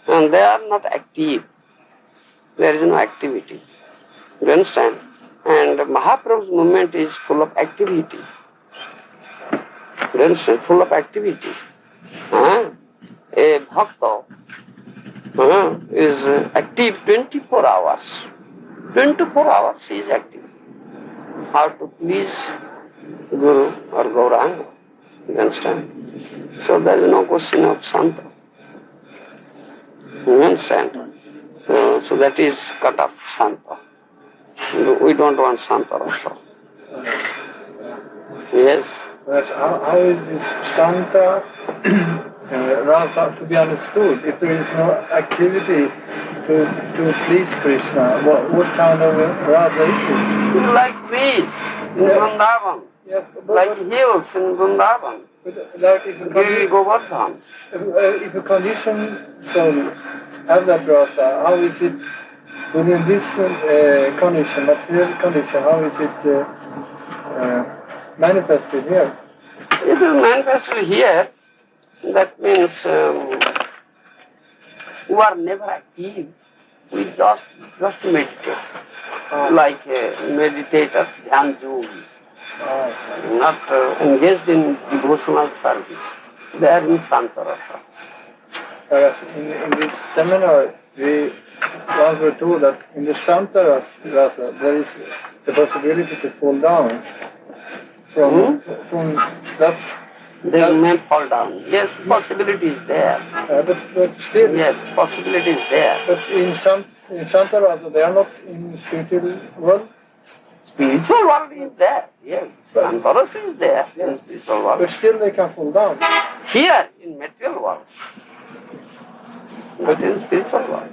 And they are not active. There is no activity. Do you understand? And Mahaprabhu's movement is full of activity. Do you understand? Full of activity. A bhakta is active 24 hours. 24 hours he is active. How to please Guru or Gauranga. You understand? So there is no question of Santa. You understand? So that is cut off Santa. We don't want Santa also. Yes. But how is this Santa rasa to be understood? If there is no activity to please Krishna, what kind of rasa is it? It's like trees in Vrindavan, Yes, like hills in Vrindavan, like Giri Govardhan. if a conditioned soul have that rasa, how is it within this condition, material condition, how is it manifested here? It is manifested here. That means we are never active. We just meditate. Like meditators, dhyan yogi. Not engaged in devotional service. They are in Santarasa. In this seminar, we once were told that in the Santa Rasa, there is the possibility to fall down from that's. They may fall down. Yes, possibility is there. But still. Yes, possibility is there. But in Santa Rasa, they are not in spiritual world. Spiritual world is there. Yes, Santarasa is there in spiritual world. But still, they can fall down. Here in material world, not in spiritual world.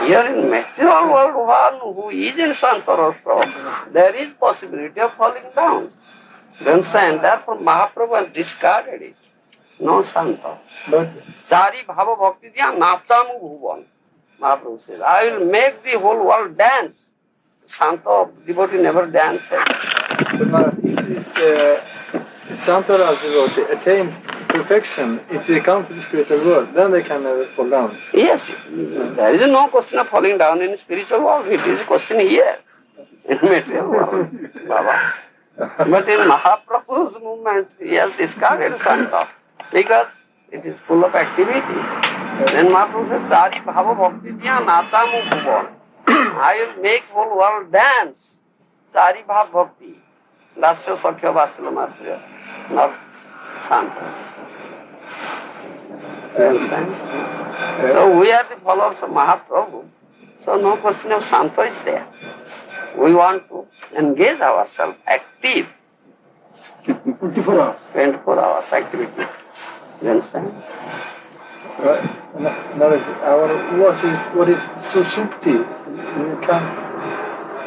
Here in material world, one who is in Santarasa, there is possibility of falling down. You understand? Therefore, Mahaprabhu has discarded it. No Santa. But Chari bhava bhakti diya nachamu bhuvan. Mahaprabhu says, I will make the whole world dance. Santa devotee never dances. But Maharaj, if this Santa Rasa devotee attains perfection, if they come to the spiritual world, then they can never fall down. Yes, there is no question of falling down in spiritual world. It is a question here in material world. Baba. But in Mahaprabhu's movement, he has discarded Santa because it is full of activity. Then Mahaprabhu says, Chari bhava bhakti diya nachamu bhuvan. I will make whole world dance. Chari bhava bhakti. Lasya sakhya vasila matra. Not Santa. You understand? So we are the followers of Mahaprabhu. So no question of Santa is there. We want to engage ourselves, active. 24 hours. 24 hours activity. You understand? What is susupti?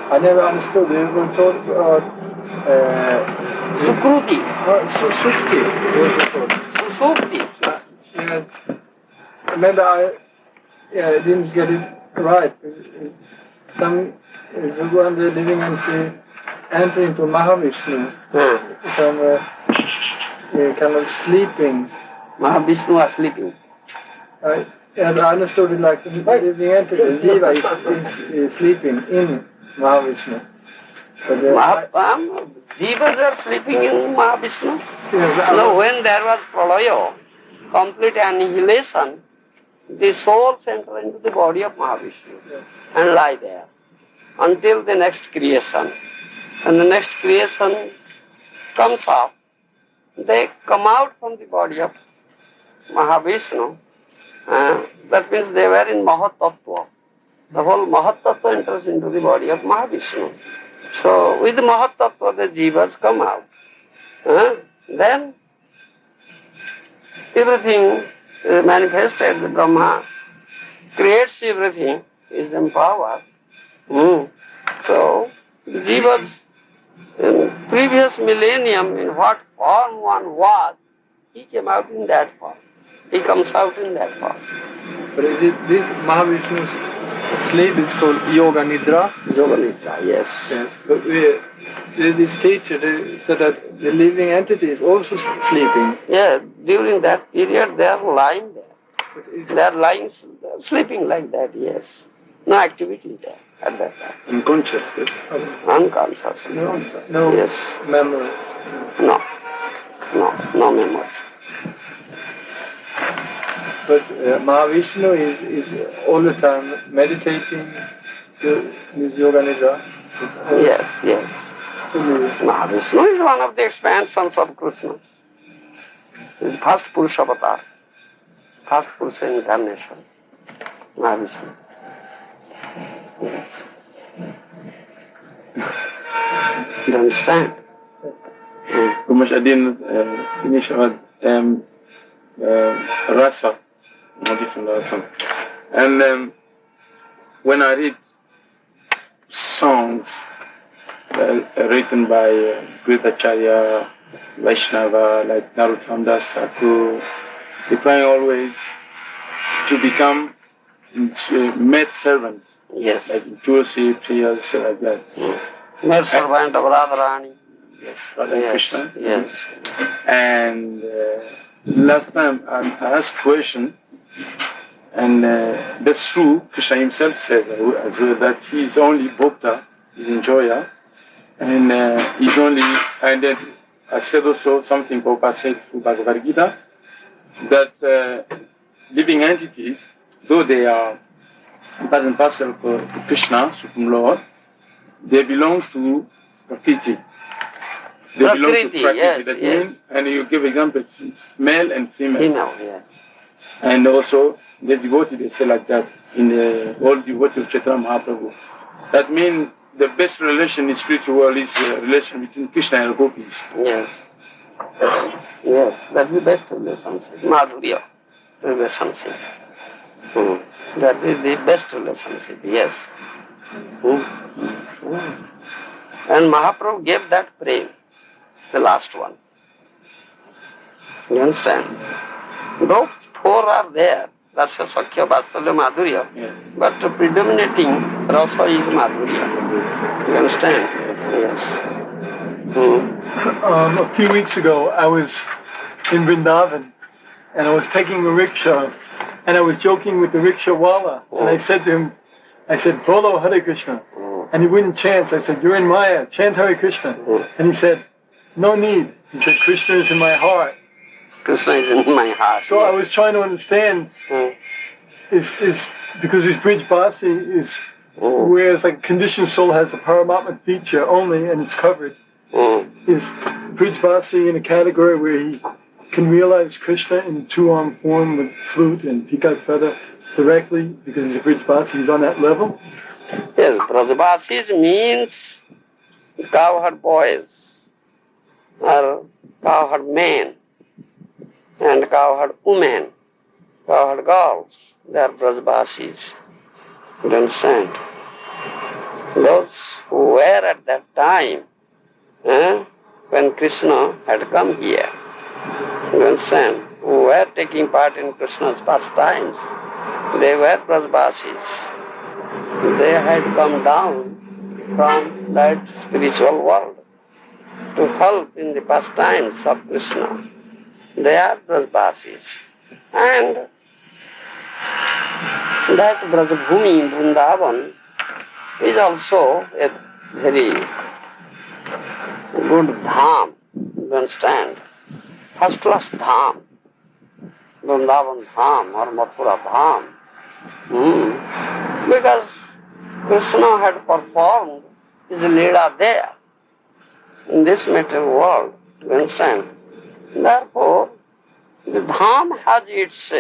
I never understood. We were told Sukruti. susupti. Susupti. Maybe I didn't get it right. Some is one day living and she entering to Mahavishnu, some kind of sleeping. Mahavishnu was sleeping. As I understood it, like the living entity, Jiva is sleeping in Mahavishnu. But Jivas are sleeping in Mahavishnu. yes, No, when there was pralaya, complete annihilation, the souls enter into the body of Mahavishnu and lie there until the next creation. And the next creation comes up, they come out from the body of Mahavishnu. That means they were in Mahatattva. The whole Mahatattva enters into the body of Mahavishnu. So with Mahatattva the jivas come out. Then everything is manifested, the Brahma creates everything, is empowered. So the jivas in previous millennium, in what form one was, he came out in that form. He comes out in that form. But is it this Mahavishnu's sleep is called Yoga Nidra? Yoga Nidra, yes. Yes. But this teacher said that the living entity is also sleeping. Yeah, during that period they are lying there. They are lying, sleeping like that, yes. No activity there at that time. Unconscious, yes. Unconscious. No Yes. memory. No memory. But Mahavishnu is all the time meditating to this Yoga Nidra. Yes. Mahavishnu is one of the expansions of Krishna. He is first Purusha avatar, first Purusha incarnation. Mahavishnu. Yes. You understand? Kumash, I didn't finish about rasa, different rasa. And when I read songs written by great Acharya, Vaishnava, like Narottam Das Thakur, they try always to become maid servant. Yes. Like Tulsi, Priya, like that. Maid servant of Radharani. Yes, Radha Krishna. Yes. And last time I asked a question, and that's true. Krishna himself said as well that he is only bhokta, he's enjoyer, and he's only. And then I said also something Prabhupada said through Bhagavad Gita that living entities, though they are part and parcel for Krishna, Supreme Lord, they belong to Prakriti. They belong to Prakriti. Yes, that yes. means, and you give example, male and female. Female, yes. And also, the devotee, they say like that in the old devotee of Chaitanya Mahaprabhu. That means the best relation in spiritual world is the relation between Krishna and gopis. Yes. Yes, that's the best relationship. Madhurya relationship. That is the best relationship, yes. And Mahaprabhu gave that prem, the last one. You understand? Though four are there, Rasya, Sakya, Vatsalya, Madhurya, Yes. but predominating Rasa is Madhurya. You understand? Yes. A few weeks ago, I was in Vrindavan, and I was taking a rickshaw, and I was joking with the rickshaw wala, and I said to him, I said, Bolo Hare Krishna. And he wouldn't chant. I said, you're in Maya, chant Hare Krishna. And he said, no need. He said, Krishna is in my heart. Krishna is in my heart. So I was trying to understand, is because his Bridge Bhasi is, whereas like conditioned soul has the Paramatma feature only, and it's covered. Is Bridge Bhasi in a category where he can realize Krishna in two-arm form with flute and peacock feather directly because he's a Bridge Bhasi, he's on that level? Yes, Brajbasis means cowherd boys or cowherd men and cowherd women, cowherd girls. They are Brajbasis. You understand? Those who were at that time when Krishna had come here, you understand, who were taking part in Krishna's pastimes, they were Brajbasis. They had come down from that spiritual world to help in the pastimes of Krishna. They are Brajbasis. And that Brajabhumi, Vrindavan, is also a very good dham, you understand? First class dham, Vrindavan dham or Mathura dham. Because Krishna had performed his Leela there, in this material world, you understand? Therefore, the dham has its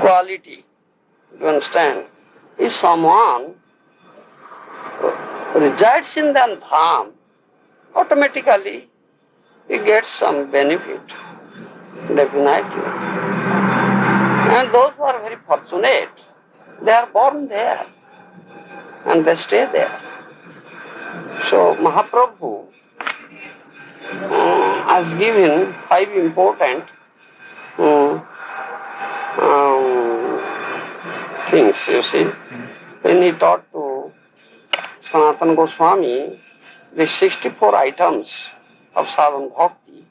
quality, you understand? If someone resides in that dham, automatically he gets some benefit, definitely. And those who are very fortunate, they are born there and they stay there. So Mahaprabhu has given 5 important things, you see. When he taught to Sanatana Goswami the 64 items of sadhana bhakti,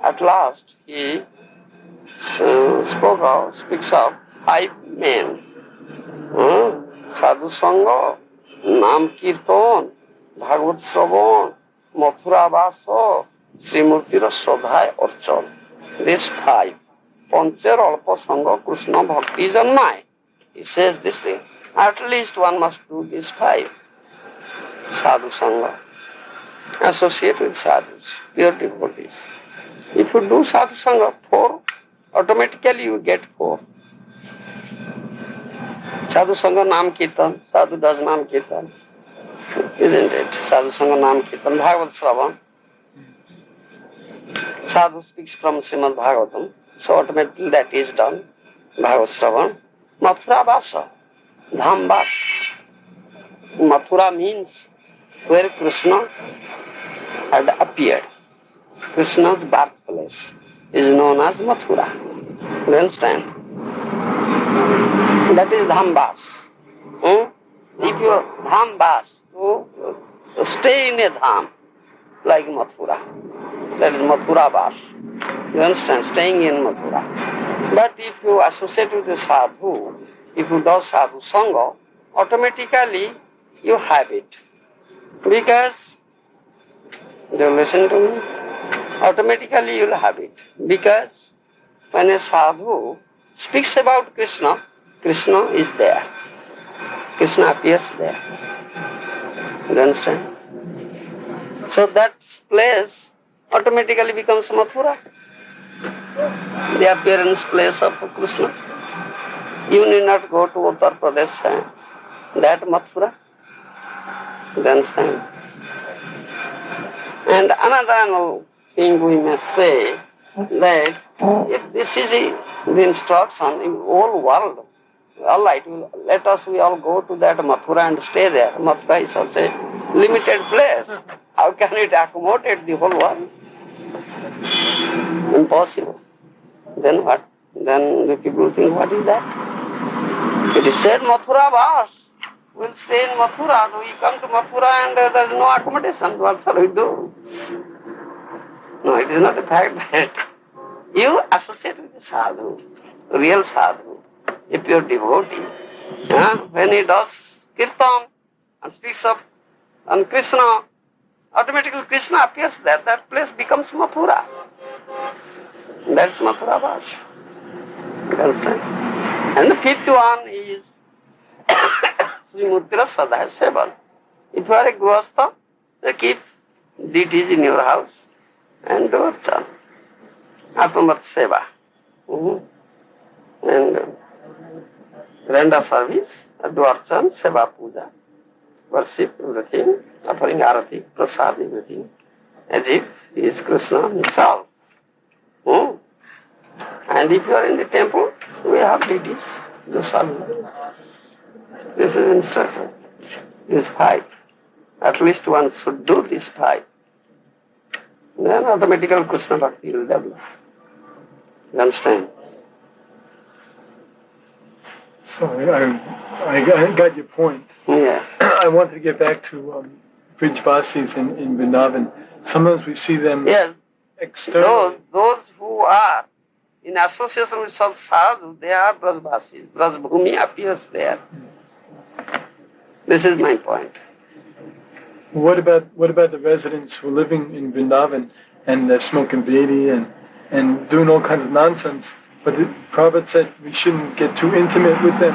at last he speaks of 5 men. Sadhu Sangha, Nam Kirtan, Bhagavad Shravan, Mathura Vasa, Srimurtira Shraddhaya Archan. These 5. Panchar Alpa Sangha Krishna Bhakti Janmai. He says this thing. At least one must do these 5. Sadhu Sangha. Associate with sadhus, pure devotees. If you do sadhu sangha 4, automatically you get 4. Sadhu sangha nam kirtan, sadhu does nam kirtan, isn't it? Sadhu sangha nam kirtan, Bhagavad Shravan. Sadhu speaks from Srimad Bhagavatam, so automatically that is done. Bhagavad Shravan. Mathura Vasa, Dham Vas. Mathura means where Krishna had appeared. Krishna's birthplace is known as Mathura. You understand? That is Dhambas. If you are Dhambas, to stay in a Dham like Mathura, that is Mathura Vas. You understand? Staying in Mathura. But if you associate with a sadhu, if you do sadhu sangha, automatically you have it. Because, do you listen to me? Automatically you will have it. Because when a sadhu speaks about Krishna, Krishna is there. Krishna appears there. You understand? So that place automatically becomes Mathura, the appearance place of Krishna. You need not go to Uttar Pradesh, that Mathura. You understand? And another thing we may say, that if this is the instruction in the whole world, all right, we all go to that Mathura and stay there. Mathura is such a limited place. How can it accommodate the whole world? Impossible. Then what? Then the people think, what is that? It is said Mathura Vas. We'll stay in Mathura. We come to Mathura and there is no accommodation. What shall we do? No, it is not a fact that you associate with the sadhu, real sadhu, a pure devotee. When he does kirtan and speaks of and Krishna, automatically Krishna appears there. That place becomes Mathura. That's Mathura Vas. You understand? And the 5th one is Srimurtira Shraddhaya Seva. If you are a Grihastha, you keep deities in your house and do archan. Atmamat Seva. And render service, do archan, Seva Puja, worship everything, offering arati, prasad, everything, as if he is Krishna himself. And if you are in the temple, we have deities, do service. This is instruction. These 5. At least one should do these 5. Then automatically Krishna Bhakti will develop. You understand? So I got your point. Yeah. I wanted to get back to Brijvasis in Vrindavan. Sometimes we see them Yes, externally. those who are in association with such sadhus, they are Brajvasis. Brajbhumi appears there. This is my point. What about the residents who are living in Vrindavan and they're smoking bidi and doing all kinds of nonsense? But the Prabhupada said we shouldn't get too intimate with them.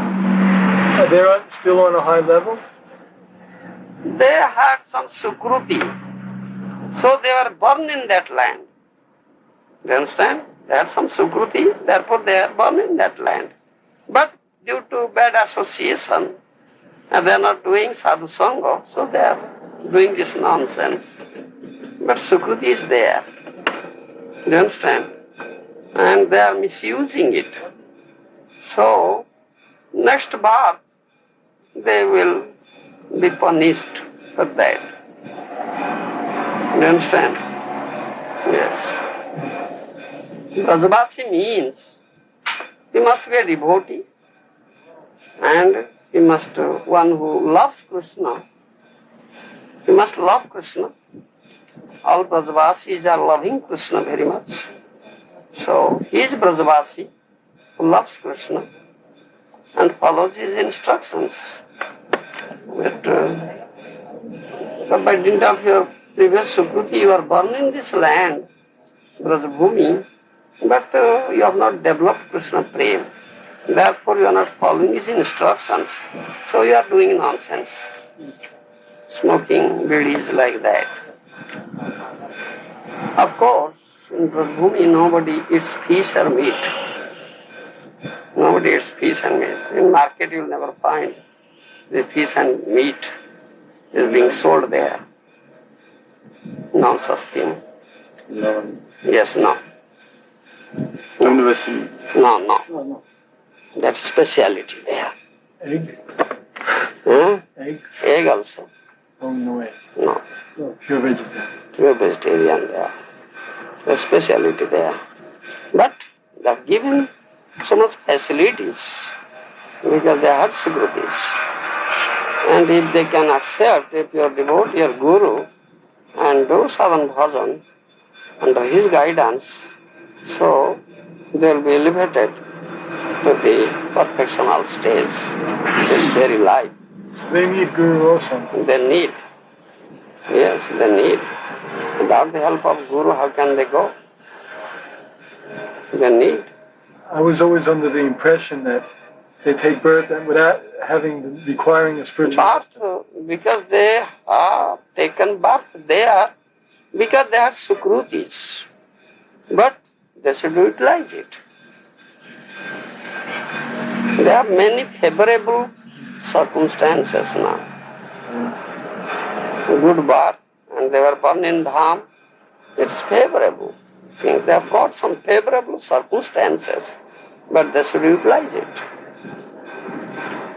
Are they still on a high level? They had some sukruti, so they were born in that land. Do you understand? They had some sukruti, therefore they are born in that land. But due to bad association, and they are not doing sadhu sangha, so they are doing this nonsense. But sukruti is there. Do you understand? And they are misusing it. So, next birth, they will be punished for that. Do you understand? Yes. Brajvasi means he must be a devotee and he must one who loves Krishna. He must love Krishna. All Brajvasis are loving Krishna very much. So he is Brajvasi who loves Krishna and follows his instructions. But so by dint of your previous sukruti, you are born in this land, Brajbhumi, but you have not developed Krishna prem. Therefore, you are not following his instructions. So you are doing nonsense, smoking bidis like that. Of course, in Brajbhumi, nobody eats fish or meat. Nobody eats fish and meat. In market, you will never find the fish and meat is being sold there. No such thing. No. Yes, no. University. No. That's speciality there. Egg? Huh? Eggs? Egg also. Oh, no egg. No. Pure vegetarian. Pure vegetarian there. There's speciality there. But they have given so much facilities because they had sukrutis. And if they can accept, if you are devotee or guru and do sadhana bhajan under his guidance, so they will be elevated to the perfectional stage, this very life. So they need guru also. They need. Yes, they need. Without the help of guru, how can they go? They need. I was always under the impression that they take birth and without requiring a spiritual Birth, because they are taken birth, because they are sukrutis. But they should utilize it. There are many favorable circumstances now. Good birth, and they were born in Dham. It's favorable. Since they have got some favorable circumstances, but they should utilize it.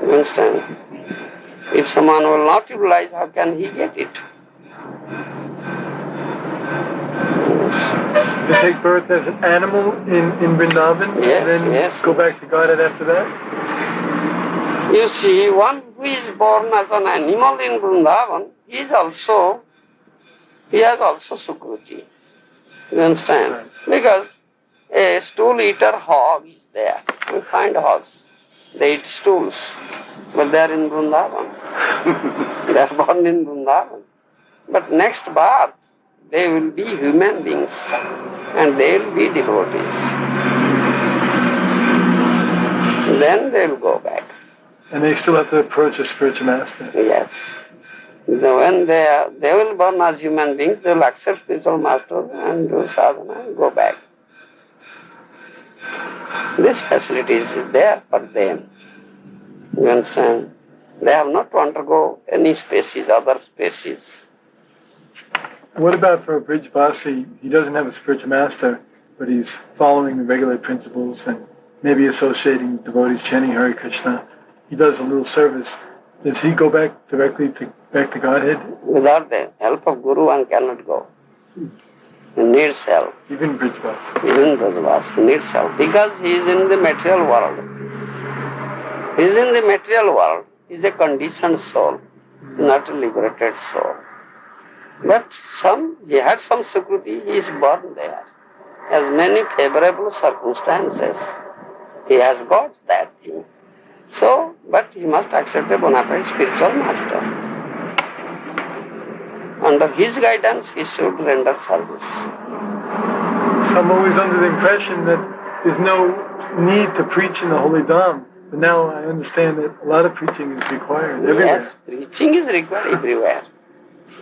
You understand? If someone will not utilize, how can he get it? They take birth as an animal in Vrindavan Yes, and then yes. go back to Godhead after that? You see, one who is born as an animal in Vrindavan, he has also sukruti. You understand? Right. Because a stool eater hog is there. We find hogs. They eat stools. But they are in Vrindavan. They are born in Vrindavan. But next birth, they will be human beings. And they will be devotees. Then they will go back. And they still have to approach a spiritual master. Yes. When they will born as human beings, they will accept spiritual master and do sadhana and go back. This facility is there for them. You understand? They have not to undergo any species, other species. What about for a Brijvasi? He doesn't have a spiritual master, but he's following the regular principles and maybe associating with devotees chanting Hare Krishna. He does a little service. Does he go back directly back to Godhead? Without the help of Guru, one cannot go. He needs help. Even Brijvasi. Even Brajvasi needs help because he is in the material world. He is in the material world. He is a conditioned soul, not a liberated soul. But he had some Sukruti, he is born there. Has many favorable circumstances. He has got that thing. So, but he must accept a bona fide spiritual master. Under his guidance, he should render service. So I'm always under the impression that there's no need to preach in the Holy Dham. But now I understand that a lot of preaching is required everywhere. Yes, preaching is required everywhere.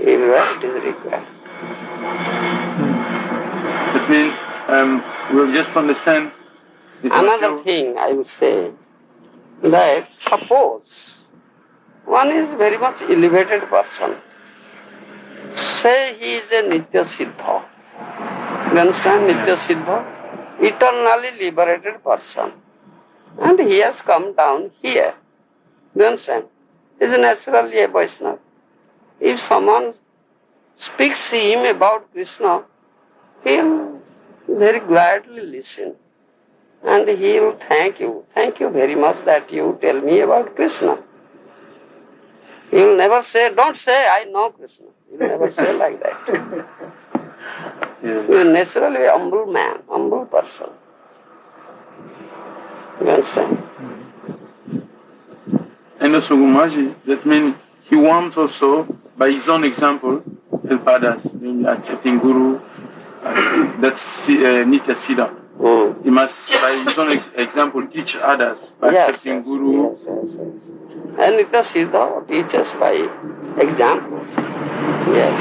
Everywhere it is required. That means we'll just understand. Another thing I would say, that suppose one is very much elevated person, say he is a Nitya Siddha. You understand Nitya Siddha? Eternally liberated person. And he has come down here. You understand? He is naturally a Vaishnava. If someone speaks to him about Krishna, he will very gladly listen. And he will thank you very much that you tell me about Krishna. He will never say, don't say, I know Krishna. He will never say like that. He is naturally a humble man, humble person. You understand? And also, Guruji, that means he wants also, by his own example, help others, maybe accepting Guru. That's Nitya Siddha. He must, by his own example, teach others by accepting Guru. Yes. And Nitya Siddha teaches by example. Yes.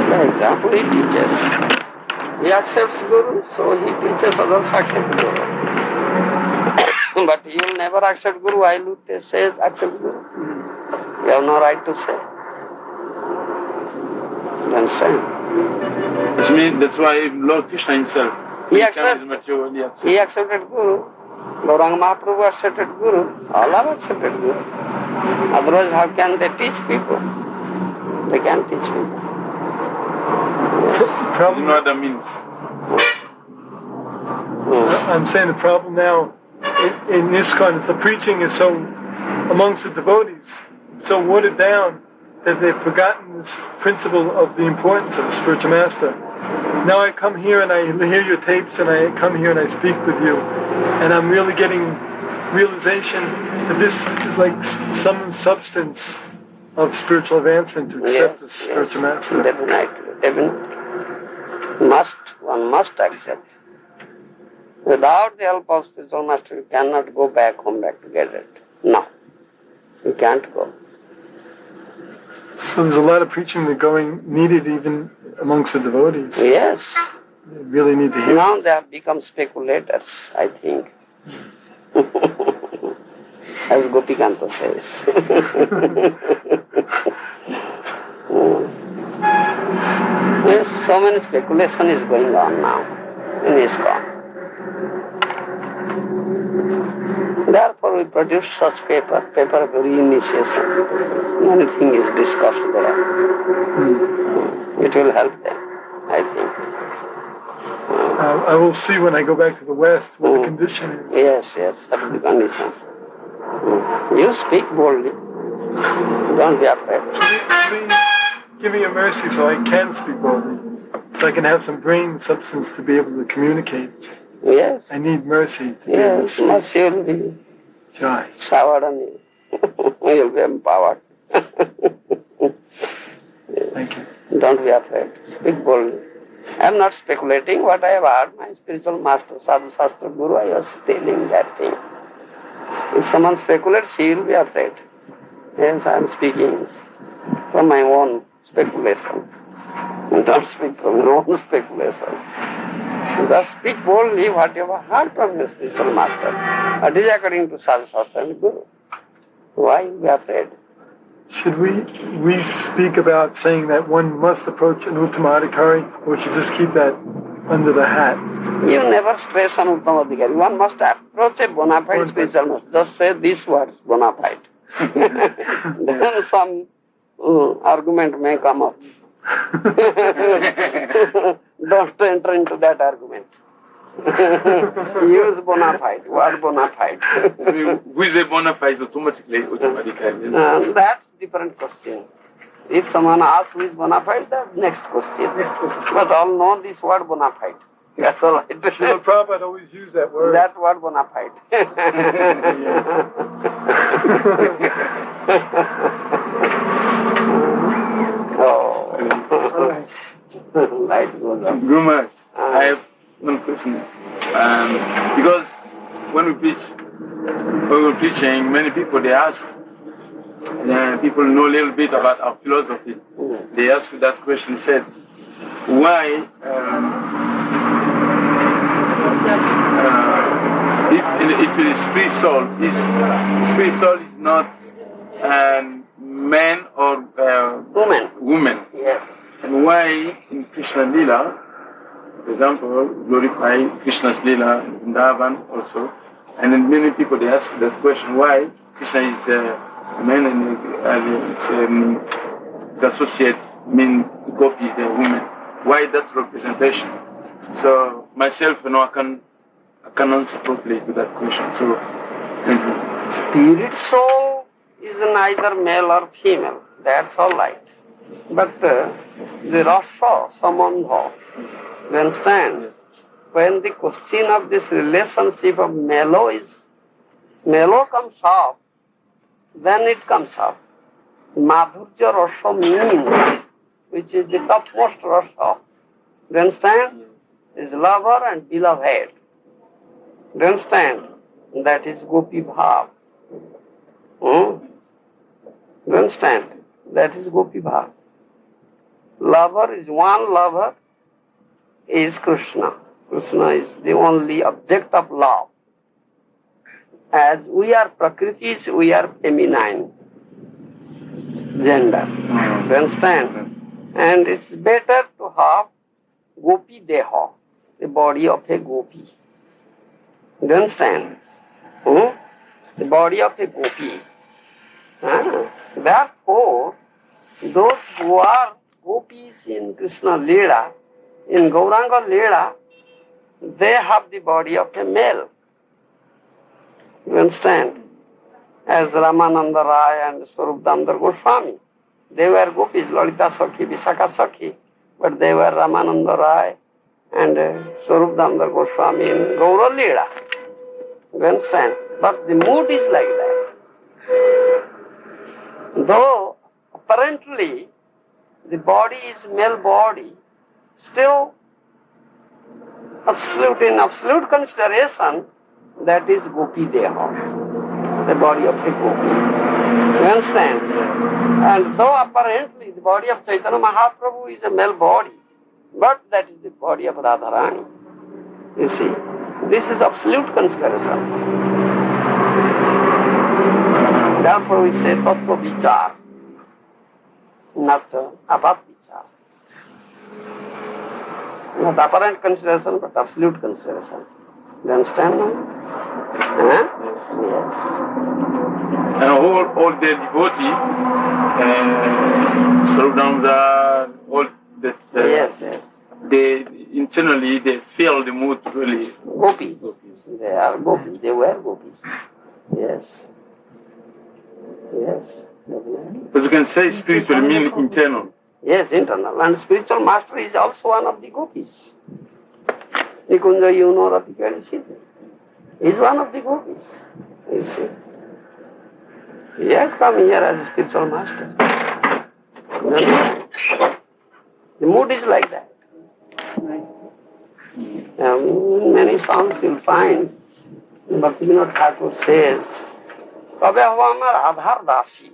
By example he teaches. He accepts Guru, so he teaches others accept Guru. But you will never accept Guru. I will say accept Guru. You have no right to say. You understand? That's why Lord Krishna himself, he accepted Guru. Gauranga Mahaprabhu accepted Guru. All have accepted Guru. Otherwise, how can they teach people? They can't teach people. There's no other means. I'm saying the problem now in this kind of the preaching is so amongst the devotees so watered down that they've forgotten this principle of the importance of the spiritual master. Now I come here and I hear your tapes and I come here and I speak with you and I'm really getting realization that this is like some substance of spiritual advancement to accept the spiritual master. Definitely. One must accept. Without the help of spiritual master, you cannot go back home back to get it. No. You can't go. So there's a lot of preaching that needed even amongst the devotees. Yes. They really need to hear Now this. they have become speculators, I think. As Gopikanta says. Yes, so many speculation is going on now in ISKCON. Therefore we produce such paper of reinitiation. Many things is discussed there. It will help them, I think. I will see when I go back to the West what the condition is. Yes, that is the condition. You speak boldly. Don't be afraid. Please give me a mercy so I can speak boldly, so I can have some brain substance to be able to communicate. Yes. I need mercy to be able to speak. Mercy will be showered on you. You'll be empowered. Thank you. Don't be afraid. Speak boldly. I am not speculating what I have heard. My spiritual master, Sadhu Shastra Guru, I was telling that thing. If someone speculates, he will be afraid. Yes, I am speaking from my own speculation. Don't speak from your own speculation. Just speak boldly what you have heard from your spiritual master. That is according to Sadhu Shastra and Guru. Why be afraid? Should we speak about saying that one must approach an Uttamadhikari, or should just keep that under the hat? You never stress on Uttamadhikari. One must approach a bona fide spiritual master. Just say these words, bona fide. Then some argument may come up. Don't enter into that argument. Use bona fide, word bona fide. Who is a bona fide automatically? That's different question. If someone asks who is bona fide, that's next question. But all know this word bona fide. That's all right. Srila Prabhupada always used that word. That word bona fide. Oh. Light goes up. Guru Maharaj, I have one question. Because when we're preaching, many people they ask, people know a little bit about our philosophy. They ask that question, said, why, if the spirit soul is not man or woman, Yes. and why in Krishna Lila, for example, glorify Krishna's Lila in Vrindavan also, and then many people they ask that question, why Krishna is a man and his associates mean gopis, the women. Why that representation? So myself, I can answer properly to that question. So thank you. Spirit soul is neither male or female. That's all right. But the rasa, samandha, you understand? When the question of this relationship of melo comes up, then it comes up. Madhurya rasa means, which is the topmost rasa. You understand? Is lover and beloved. You understand? That is gopi bhav. You understand? That is gopi bhav. Lover is one lover, is Krishna. Krishna is the only object of love. As we are Prakritis, we are feminine gender. You understand? And it's better to have gopi deha, the body of a gopi. You understand? The body of a gopi. Therefore, those who are gopis in Krishna Leela, in Gauranga Leela, they have the body of a male. You understand? As Ramananda Rai and Swarup Damodar Goswami, they were gopis, Lalita Sakhi, Visakha Sakhi, but they were Ramananda Rai and Swarup Damodar Goswami in Gaura Leela. You understand? But the mood is like that. Though apparently the body is male body, still in absolute consideration, that is gopi deha, the body of a gopi. You understand? And though apparently the body of Chaitanya Mahaprabhu is a male body, but that is the body of Radharani. You see, this is absolute consideration. Therefore we say tattva vichar, not abhat vichar. Not apparent consideration, but absolute consideration. You understand now? Yes. And all the devotee, Sarudamda, all that. Yes. They internally they feel the mood really. Gopis. They are gopis. They were gopis. Yes. But you can say spiritual mean internal. Yes, internal. And spiritual master is also one of the gopis. Nikunja Yuno Ratikari Siddhi. He is one of the gopis. You see. He has come here as a spiritual master. The mood is like that. In many songs you'll find Bhaktivinoda Thakur says, Kabe hua amar Adhar Dasi.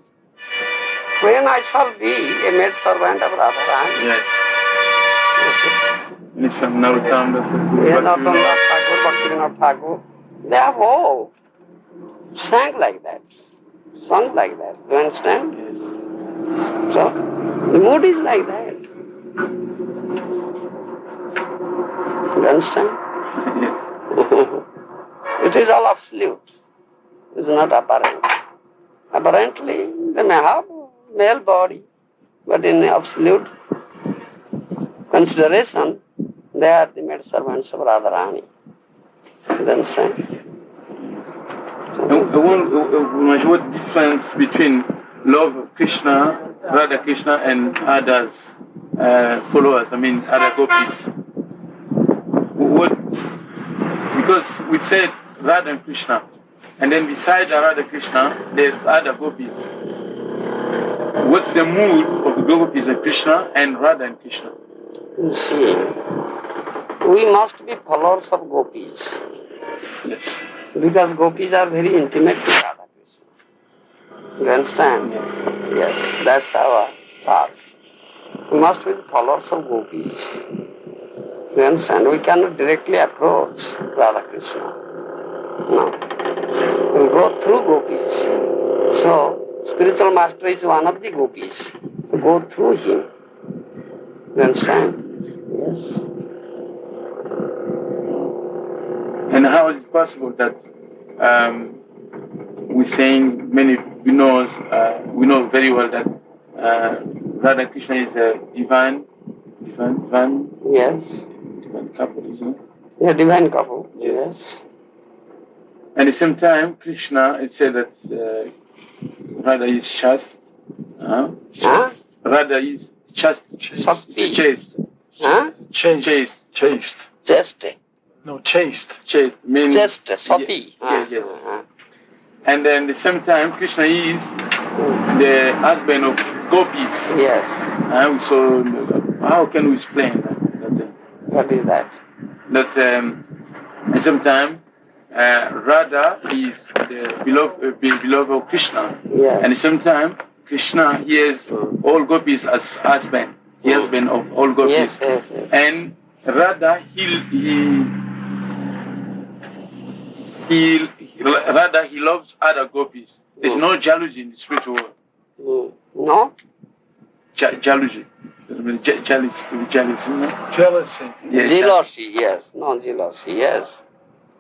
When I shall be a maid servant of Radharani. Yes. Narottam Das Thakur, Bhaktivinoda Thakur, they have all sang like that, sung like that. You understand? Yes. So, the mood is like that. You understand? Yes. It is all absolute. It is not apparent. Apparently, they may have male body, but in absolute consideration, they are the maid servants of Radharani. You understand? What difference between love of Krishna, Radha Krishna, and others followers? I mean, other gopis. What? Because we said Radha and Krishna, and then beside Radha Krishna, there's other gopis. What's the mood for the gopis and Krishna and Radha and Krishna? You see, we must be followers of gopis. Yes. Because gopis are very intimate with Radha Krishna. You understand? Yes. Yes, that's our thought. We must be followers of gopis. You understand? We cannot directly approach Radha Krishna. No. We go through gopis. So, spiritual master is one of the gopis. So go through him. You understand? Yes. And how is it possible that we're saying we know very well that Radha Krishna is a divine Yes. divine couple, isn't it? Yeah, divine couple. Yes. Yes. At the same time, Krishna, it said that Radha is chaste. Huh? Radha is chaste. Sakti. Chaste. Huh? Chaste. Chaste. No, chaste. Chaste means Chaste. Sati. Yes. And then at the same time, Krishna is the husband of gopis. Yes. So how can we explain that? What is that? That at the same time, Radha is the beloved of Krishna. Yes. And at the same time, Krishna, he has all gopis as husband. He husband of all gopis. Yes. And Radha, he loves other gopis. There's no jealousy in the spiritual world. No? Jealousy. Jealous, to be jealous, you know? Jealousy. Yes, Jealousy, yes. No jealousy, yes.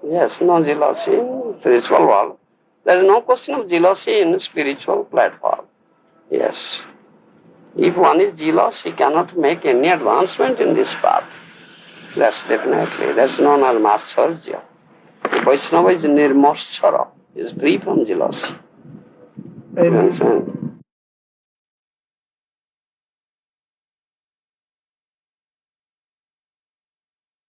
Yes, no jealousy in spiritual world. There is no question of jealousy in spiritual platform. Yes. If one is jealous, he cannot make any advancement in this path. That's definitely. That's known as Mascharya. Vaishnava is nirmoschara, is free from jealousy. And You understand?